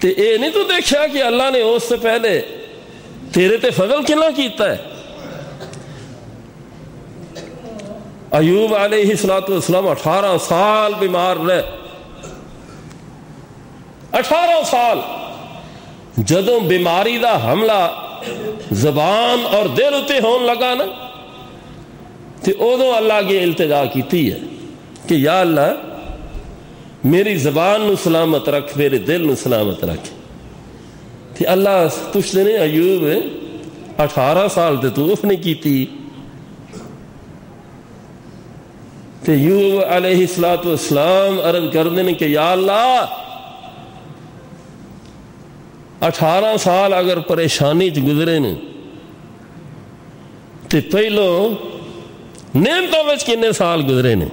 تے اے نہیں تو دیکھا کہ اللہ نے اس سے پہلے تیرے تے فضل کنا کیتا ہے. ایوب علیہ السلام 18 سال بیمار رہے, 18 سال. جدوں بیماری دا حملہ زبان اور دل اتے ہون لگا نا تے ادوں اللہ کی التجا کیتی ہے کہ یا اللہ میری زبان نو سلامت رکھ, میرے دل نو سلامت رکھ. تے اللہ پوچھتے نے ایوب 18 سال تے تو اف نہیں کیتی تے ایوب علیہ السلام عرض کردے نے کہ یا اللہ 18 سال اگر پریشانی چ گزرے نے تے پہلو نعمتوں وچ کنے سال گزرے نے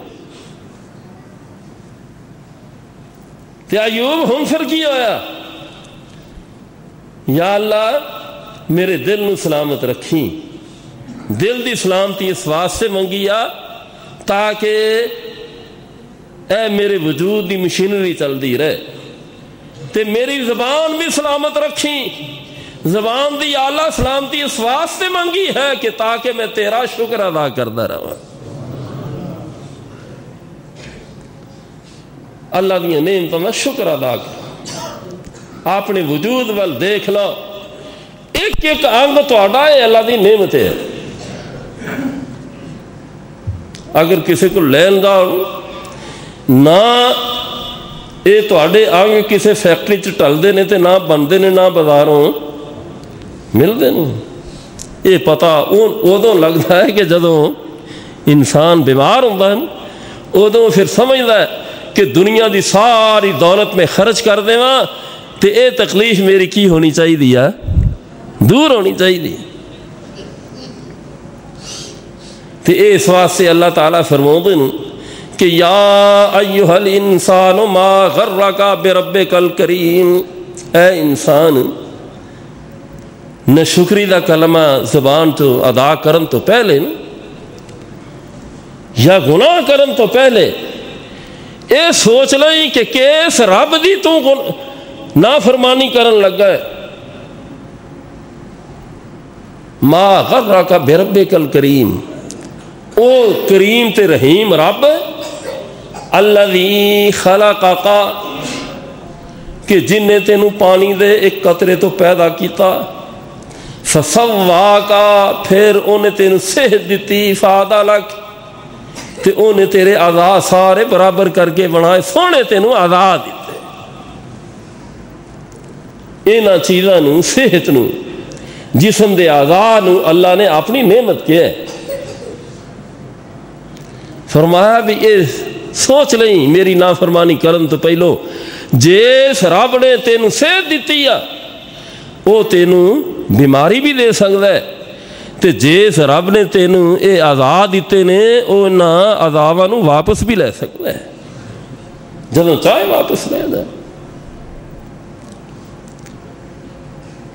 تے ایوب ہن پھر کی ہویا یا اللہ میرے دل نو سلامت رکھی دل دی سلامتی اس واسطے منگی آ تاکہ اے میرے وجود دی مشینری چلدی رہے تے میری زبان بھی سلامت رکھی زبان دی اعلیٰ سلامتی اس واسطے منگی ہے کہ تاکہ میں تیرا شکر ادا کرتا رہا اللہ دیا نعمتوں میں شکر ادا کر اپنے وجود وال دیکھ لو ایک ایک انگ تہاڈا ہے اللہ دی نعمت ہے اگر کسی کو لین جاؤ نہ یہ تہاڈے انگ کسی فیکٹری چ ٹلدے نے تے نہ بنتے نے نہ بازاروں ملتے ہیں یہ پتہ ادوں لگتا ہے کہ جدوں انسان بیمار ہوتا ہے ادوں پھر سمجھتا ہے کہ دنیا دی ساری دولت میں خرچ کر دیواں تے اے تکلیف میری کی ہونی چاہیے دور ہونی چاہیے تے اے اس واسطے اللہ تعالیٰ فرماتے ہیں کہ یا ایھا الانسان ما غرک بربک الکریم اے انسان نہ شکری دا کلمہ زبان تو ادا کرن تو پہلے یا گناہ کرن تو پہلے اے سوچ لئی کہ کس رب دی تو نافرمانی کرن لگا ہے ما غرک بربک الکریم او کریم تے رحیم رب الذی خلقک کہ جن نے تینوں پانی دے ایک قطرے تو پیدا کیتا فسواک پھر انہیں تینوں صحت دیتی فعدلک تے انہیں تیرے اعضاء سارے برابر کر کے بنائے سونے تینوں اعضاء دیتے اینا چیزاں نو صحت نو جسم دے اعضاء نو اللہ نے اپنی نعمت کیا ہے فرمایا بھی یہ سوچ لیں میری نافرمانی کرن تو پہلو جس رب نے تینوں صحت دیتی ہے وہ تینوں بیماری بھی دے سکتا ہے تے جس رب نے تینوں اے اعضاء دیتے نے وہ نہ اعضاء نو واپس بھی لے سکتا ہے جدوں چاہے واپس لے جائے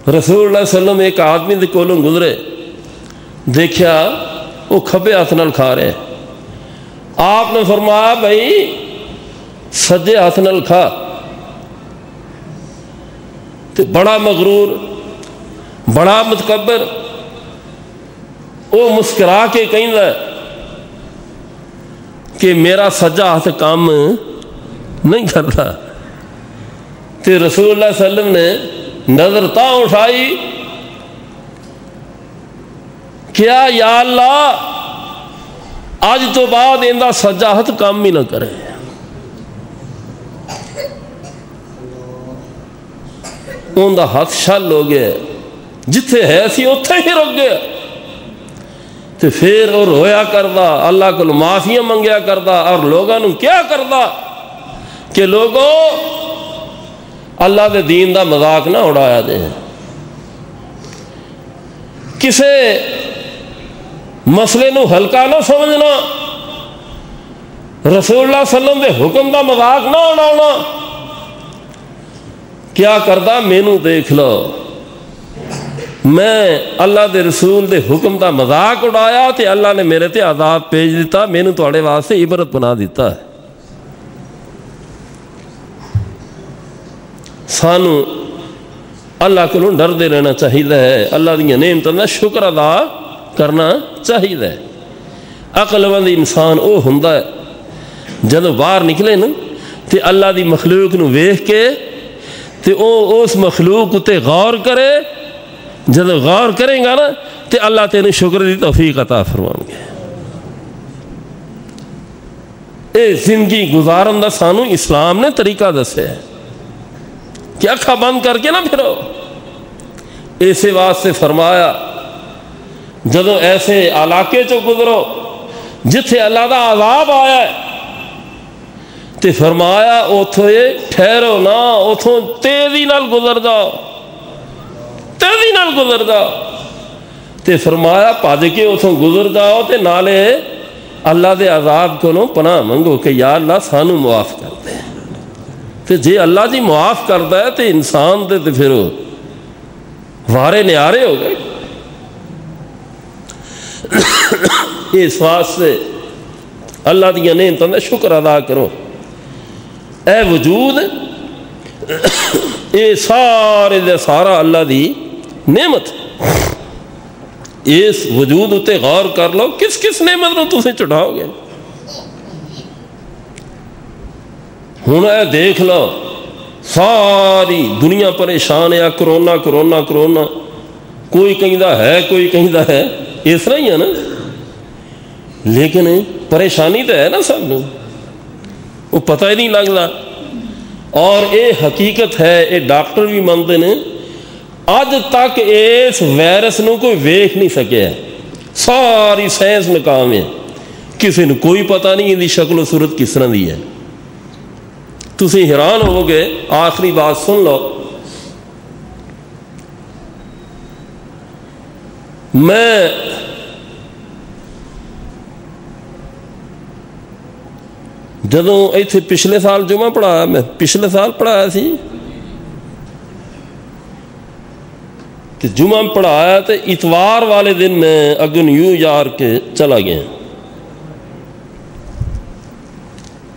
رسول اللہ صلی اللہ علیہ وسلم ایک آدمی دے کولوں گزرے دیکھیا وہ کھبے ہاتھ نال کھا رہے آپ نے فرمایا بھائی سجے ہاتھ نال کھا تے بڑا مغرور بڑا متکبر وہ مسکرا کے کہندا ہے کہ میرا سجا ہاتھ کام نہیں کرتا تے رسول اللہ صلی اللہ علیہ وسلم نے نظر تا اٹھائی کیا یا اللہ آج تو بعد اندہ سجا ہاتھ کام ہی نہ کرے اندہ ہاتھ شل ہو گیا جتھے ہے سی اتھے ہی رک گیا تے پھر وہ رویا کردا اللہ کو معافیاں منگیا کردا اور لوگاں نو کیا کردا کہ لوگوں اللہ دے دین دا مذاق نہ اڑایا دے کسے مسئلے نو ہلکا نہ سمجھنا رسول اللہ صلی اللہ علیہ وسلم دے حکم دا مذاق نہ اڑانا کیا کردا مینوں دیکھ لو میں اللہ دے رسول دے حکم دا مذاق اڑایا تے اللہ نے میرے تے عذاب بھیج دیتا مینوں تواڈے واسطے عبرت بنا دیتا ہے سانو اللہ کو ڈردے رہنا چاہیے ہے اللہ دیا نعمتوں دا شکر ادا کرنا چاہیے عقل مند انسان وہ ہوندا ہے جدوں باہر نکلے نا تے اللہ دی مخلوق نو ویکھ کے تے او اس مخلوق تے غور کرے جدوں غور کرے گا نا تے اللہ تینوں شکر دی توفیق عطا فرمائیں گے اے زندگی گزارن دا سانو اسلام نے طریقہ دسیا ہے کہ اکھا بند کر کے نہ پھرو اسی واسطے فرمایا جدو ایسے علاقے چو گزرو جتھے اللہ دا عذاب آیا ہے تے فرمایا اتھوں ٹھہرو نہ، اتھوں تیزی نال گزر جاؤ، تیزی نال گزر جاؤ۔ تے فرمایا بھج کے اتھوں گزر جاؤ تے نالے اللہ دے عذاب کو پناہ منگو کہ یا اللہ سانو معاف کر دے۔ تے جے اللہ جی معاف کرتا ہے تے انسان دے تے پھر وارے نیارے ہو گئے۔ اس واسطے اللہ دیا نعمتاں دا شکر ادا کرو۔ اے وجود اے سارے دے سارا اللہ دی نعمت، اس وجود اتے غور کر لو کس کس نعمت نو تسیں چڑھاؤ گے۔ ہن اے دیکھ لو ساری دنیا پریشان ہے، کرونا کرونا کرونا، کوئی کہندا ہے کوئی کہندا ہے، اس طرح ہی ہے نا، لیکن پریشانی تو ہے نا سب نو، وہ پتہ ہی نہیں لگتا۔ اور اے حقیقت ہے، اے ڈاکٹر بھی مانتے ہیں اج تک اس وائرس نو کوئی ویکھ نہیں سکیا ہے، ساری سائنس ناکام ہے، کسی نے کوئی پتہ نہیں ان کی شکل و صورت کس طرح دی ہے۔ تسی حیران ہو گے۔ آخری بات سن لو، میں جدوں ایتھے پچھلے سال جمعہ پڑھایا، میں پچھلے سال پڑھایا سی کہ جمعہ پڑھایا تو اتوار والے دن میں اگوں نیو یارک چلا گیا۔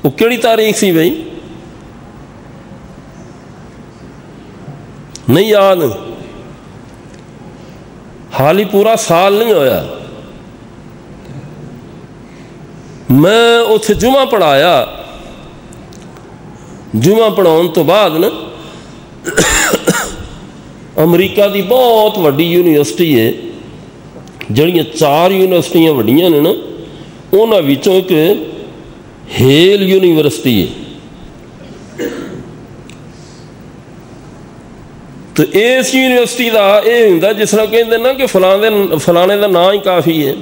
وہ کیڑی تاریخ سی بھائی؟ نہیں یاد، حال ہی پورا سال نہیں ہویا۔ میں اتھے جمعہ پڑھایا، جمعہ پڑھاؤن تو بعد نا امریکہ دی بہت وڈی یونیورسٹی ہے، جڑیاں 4 یونیورسٹیاں وڈیاں نے نا، انہاں وچوں ایک ہیل یونیورسٹی ہے۔ تو اس یونیورسٹی دا یہ ہوندا جس طرح کہندے نا کہ فلانے دا نام ہی کافی ہے۔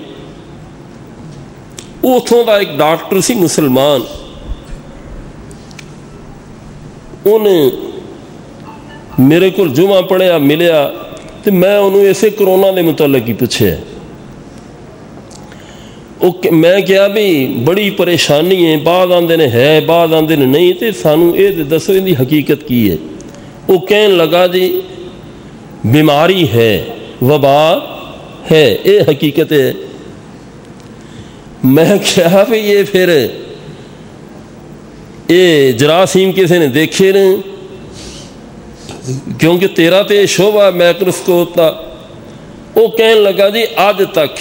اتھوں دا ایک ڈاکٹر سی مسلمان، انہیں میرے کو جمعہ پڑھیا ملیا تو میں انہوں اسے کرونا دے متعلق ہی پوچھے، میں کہا بھی بڑی پریشانی ہے، بعد آندے نے ہے بعد آندے نے نہیں، تو سانو یہ دسو ان دی حقیقت کی ہے۔ وہ کہنے لگا جی بیماری ہے، وبا ہے، یہ حقیقت ہے۔ میں کہا بھی یہ پھر یہ جراثیم کسی نے دیکھے نہیں، کیونکہ تیرا تو یہ شعبہ مائکروسکوپ تھا۔ وہ کہنے لگا جی آج تک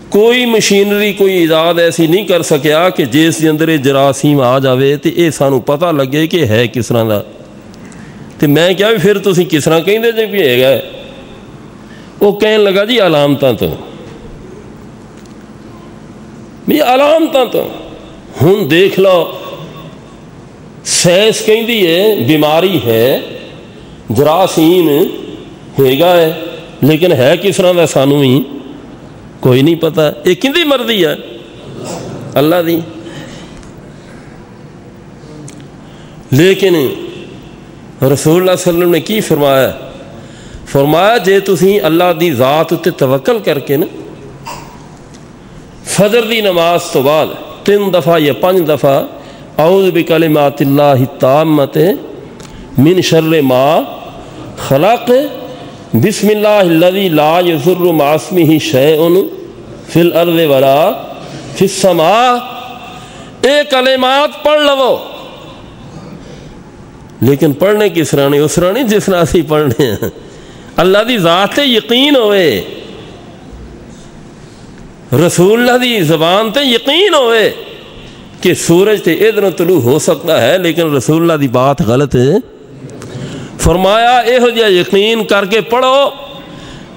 کوئی مشینری کوئی ایجاد ایسی نہیں کر سکیا کہ جس کے اندر جراثیم آ جاوے تو یہ سانو پتہ لگے کہ ہے کس طرح کا۔ تو میں کیا بھی پھر تسی کس طرح کہیں دے جے بھی ہے گا؟ وہ کہنے لگا جی علامتاں تو بھی علامتاں تو ہن دیکھ لو، سائنس کہیں دی ہے بیماری ہے، جراثیم ہے گا ہے، لیکن ہے کس طرح کا سانو ہی کوئی نہیں پتا۔ یہ کندی مرضی ہے؟ اللہ دی۔ لیکن رسول اللہ صلی اللہ علیہ وسلم نے کی فرمایا؟ فرمایا جے تسی اللہ دی ذات تے توکل کر کے نا فجر دی نماز تو بعد 3 دفعہ یا 5 دفعہ اعوذ بکلمات اللہ التامۃ من شر ما خلق بسم اللہ الذی لا یضر مع اسمہ شیء فی الارض ولا فی السماء، اے کلمات پڑھ لو، لیکن پڑھنے کس طرح نہیں؟ اس طرح نہیں جس طرح اسی پڑھنے ہیں۔ اللہ دی ذات تے یقین ہوئے، رسول اللہ دی زبان تے یقین ہوئے کہ سورج تے ادھر طلوع ہو سکتا ہے، لیکن رسول اللہ دی بات غلط ہے۔ فرمایا ایہو جہا یقین کر کے پڑھو،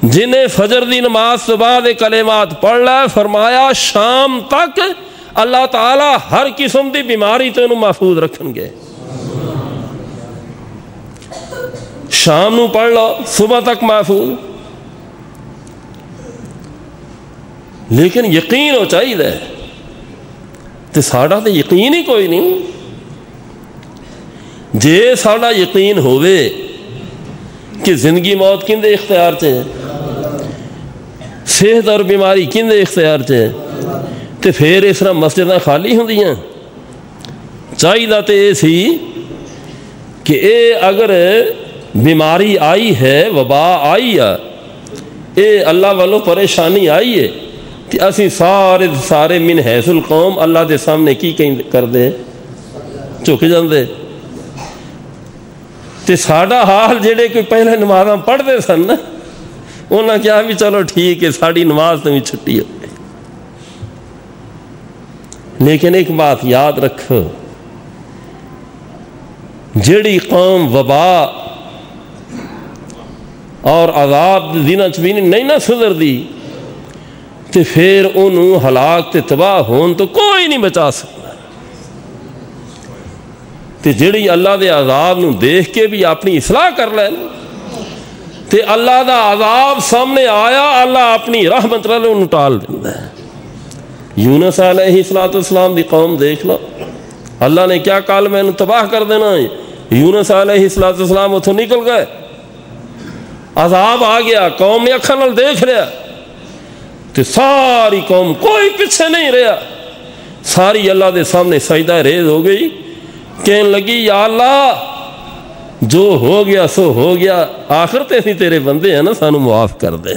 جنہیں فجر دی نماز تو بعد کلمات پڑھ لے، فرمایا شام تک اللہ تعالی ہر قسم دی بیماری تو انہوں محفوظ رکھن گے۔ شام نو پڑھ لو صبح تک محفوظ. لیکن یقین ہو چاہیے تو ساڈا تو یقین ہی کوئی نہیں. جے ساڈا یقین ہووے کہ زندگی موت کندے اختیار سے ہے, صحت اور بیماری کندے اختیار سے ہے, تو پھر اس طرح مسجداں خالی ہوندیاں. چاہیے تو یہ سی کہ اے اگر بیماری آئی ہے, وبا آئی ہے, اے اللہ والوں پریشانی آئی ہے, تو اسی سارے من حیث القوم اللہ دے سامنے کی کر دے, جھک جاندے. تے ساڈا حال جڑے کوئی پہلے نمازاں پڑھتے سن نا, انہاں کیا بھی چلو ٹھیک ہے ساڑی نماز تو بھی چھٹی ہو گئی. لیکن ایک بات یاد رکھو, جڑی قوم وبا اور عذاب دنوں چ بھی نہیں نہ سدھر دی, تو پھر انہوں ہلاک تے تباہ ہون تو کوئی نہیں بچا سکتا. تے جڑی اللہ دے عذاب نو دیکھ کے بھی اپنی اصلاح کر لین, تے اللہ دا عذاب سامنے آیا اللہ اپنی رحمت نال انہوں ٹال دیندا ہے. یونس علیہ السلام دی قوم دیکھ لو, اللہ نے کیا کال میں انہوں تباہ کر دینا ہے. یونس علیہ السلام اتھوں نکل گئے, عذاب آ گیا, قوم نے اکھاں نال دیکھ لیا, تے ساری قوم کوئی پیچھے نہیں رہا, ساری اللہ دے سامنے سجدہ ریز ہو گئی, کہنے لگی یا اللہ جو ہو گیا سو ہو گیا, آخر تے اسی تیرے بندے ہیں نا, سانو معاف کر دے.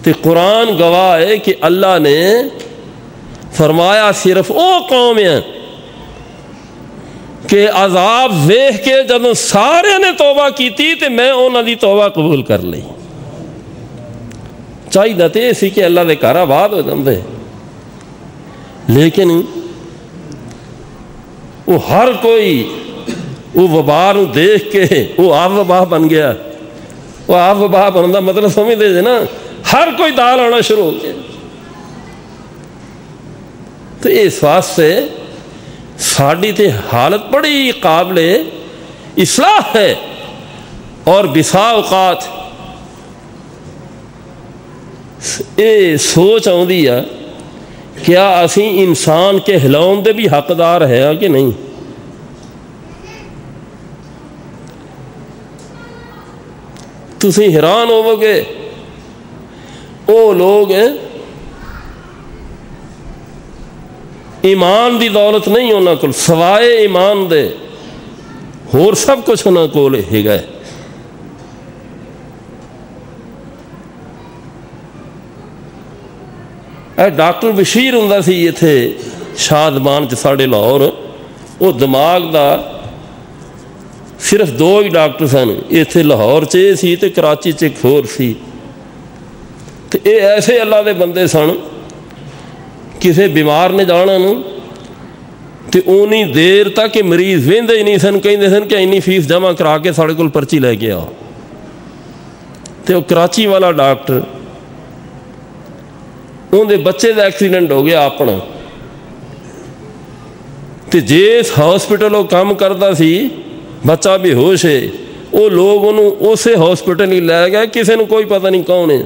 تے قرآن گواہ ہے کہ اللہ نے فرمایا صرف او قوم ہیں کہ عذاب ویکھ کے جدوں سارے نے توبہ کیتی تے میں انہاں دی توبہ قبول کر لی. چاہیے تے اسی کہ اللہ دے گھر آباد ہو جاندے, لیکن وہ ہر کوئی وہ وبا نو دیکھ کے وہ آپ وبا بن گیا. وہ آپ وبا بننے کا مطلب سمجھتے جی نا, ہر کوئی دال آنا شروع ہو گیا. تو اس واسطے ساڈی تے حالت بڑی قابل اصلاح ہے, اور بسا اوقات یہ سوچ آتی ہے کیا اسی انسان کے ہلاؤن دے بھی حقدار ہے کہ نہیں. تسی حیران ہوو گے, وہ لوگ ایمان دی دولت نہیں انہاں کول, سوائے ایمان دے ہور سب کچھ انہاں کول ہیگا ہے. ڈاکٹر بشیر ہوں سی اتنے شادمان چ ساڑے لاہور, وہ دماغ دا صرف 2 ہی ڈاکٹر سن, اتنے لاہور چ سی تے کراچی چ ایک ہور سی. تے اے ایسے اللہ دے بندے سن, کسے بیمار نے جانا نو تے اونی دیر تک کہ مریض ویندے ہی نہیں سن, کہندے سن کہ اینی فیس جمع کرا کے ساڑے کول پرچی لے کے آؤ. تے وہ کراچی والا ڈاکٹر, اندر بچے دا ایکسیڈنٹ ہو گیا اپنا, تے جس ہاسپٹل وہ کام کرتا سی بچہ بے ہوش ہے, وہ لوگ انہوں اسے ہاسپٹل ہی لے گئے, کسی نے کوئی پتہ نہیں کون ہے.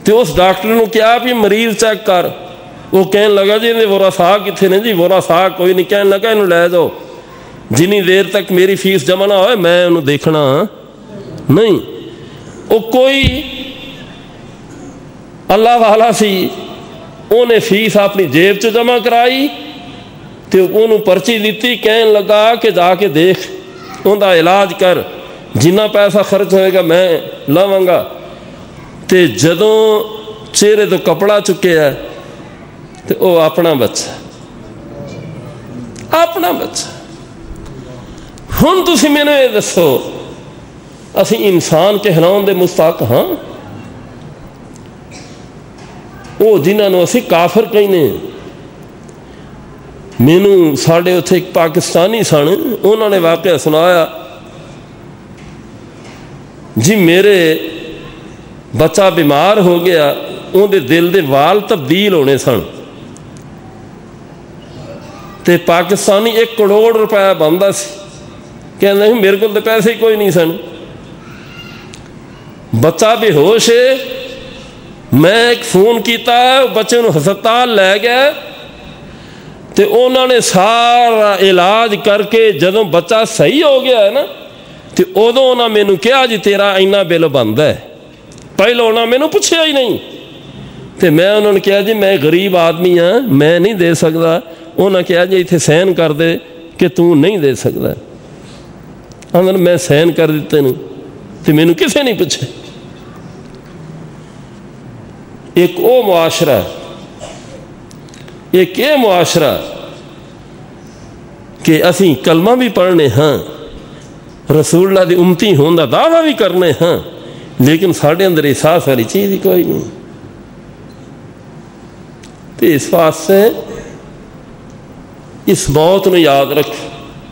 تے اس ڈاکٹر نے کیا بھی مریض چیک کر, وہ کہنے لگا جی ورثاء کتنے نے, جی ورثاء کوئی نہیں. کہنے لگا انہوں لے جاؤ, جنی دیر تک میری فیس جمع نہ ہوئے میں انہوں دیکھنا نہیں. وہ کوئی اللہ والا سی, انہیں فیس اپنی جیب چ جمع کرائی, تے انہوں پرچی دیتی, کہنے لگا کہ جا کے دیکھ, ان دا علاج کر, جنہ پیسہ خرچ ہوئے گا میں لاواں گا. تے جدوں چہرے تو کپڑا چکے ہے تے وہ اپنا بچہ, اپنا بچہ. ہن تسی مینوں یہ دسو, اسی انسان کہلاؤن دے مستحق ہاں؟ وہ جنہوں اسی کافر کہنے. مینوں ساڑے اتھے ایک پاکستانی سن, انہوں نے واقعہ سنایا, جی میرے بچہ بیمار ہو گیا, ان دے دل دے وال تبدیل ہونے سن, تے پاکستانی 1 کروڑ روپیہ بنتا سی, کہنا میرے کو تو پیسے ہی کوئی نہیں سن، بچہ بے ہوش ہے، میں ایک فون کیتا بچے نو ہسپتال لے گیا تے انہوں نے سارا علاج کر کے جدوں بچہ صحیح ہو گیا ہے نا تے ادوں انہوں نے مینوں کہا جی تیرا اینا بل بنتا ہے، پہلو انہوں نے مینوں پوچھا ہی نہیں تے میں انہوں نے کہا جی میں غریب آدمی ہاں میں نہیں دے سکتا، انہوں نے کہا جی اتنے سائن کر دے کہ تو نہیں دے سکتا، انہوں میں سائن کر دیتے ہیں تے مینوں کسے نہیں پوچھے۔ ایک او معاشرہ، ایک یہ معاشرہ کہ اسی کلمہ بھی پڑھنے ہاں، رسول اللہ دی امتی ہون دا دعویٰ بھی کرنے ہاں، لیکن ساڑھے اندر احساس والی چیز ہی کوئی نہیں۔ تو اس بات سے اس موت نے یاد رکھ،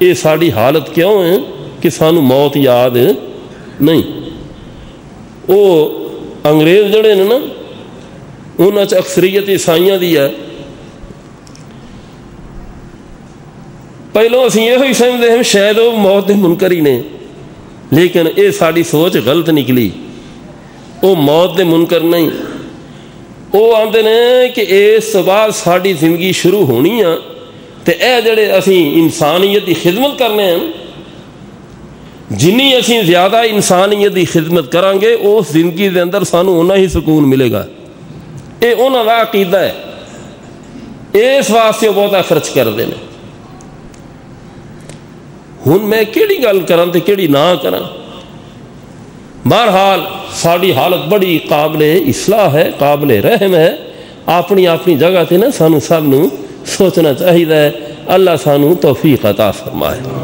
یہ ساری حالت کیوں ہے کہ سانو موت یاد نہیں۔ وہ انگریز جڑے نے نا انہاں چ اکثریت عیسائیاں دی ہے، پہلو اسی یہ سمجھتے ہیں شاید وہ موت دے منکر ہی نے، لیکن یہ ساری سوچ غلط نکلی، وہ موت دے منکر نہیں، وہ آندے نے کہ اس بعد ساری زندگی شروع ہونی ہے تے اے جڑے اسی انسانیت دی خدمت کرنے ہیں، جنی اسی زیادہ انسانیت دی خدمت کریں گے اس زندگی دے اندر سانو اُنہ ہی سکون ملے گا، یہ انہوں کا عقیدہ ہے، اس واسطے بہتا خرچ کرتے ہیں۔ ہن میں کیڑی گل کراں تے کیڑی نہ کراں، بہرحال ساری حالت بڑی قابل اصلاح ہے، قابل رحم ہے، اپنی اپنی جگہ تے نا سانو سب نو سوچنا چاہیے، اللہ سانو توفیق عطا فرمائے۔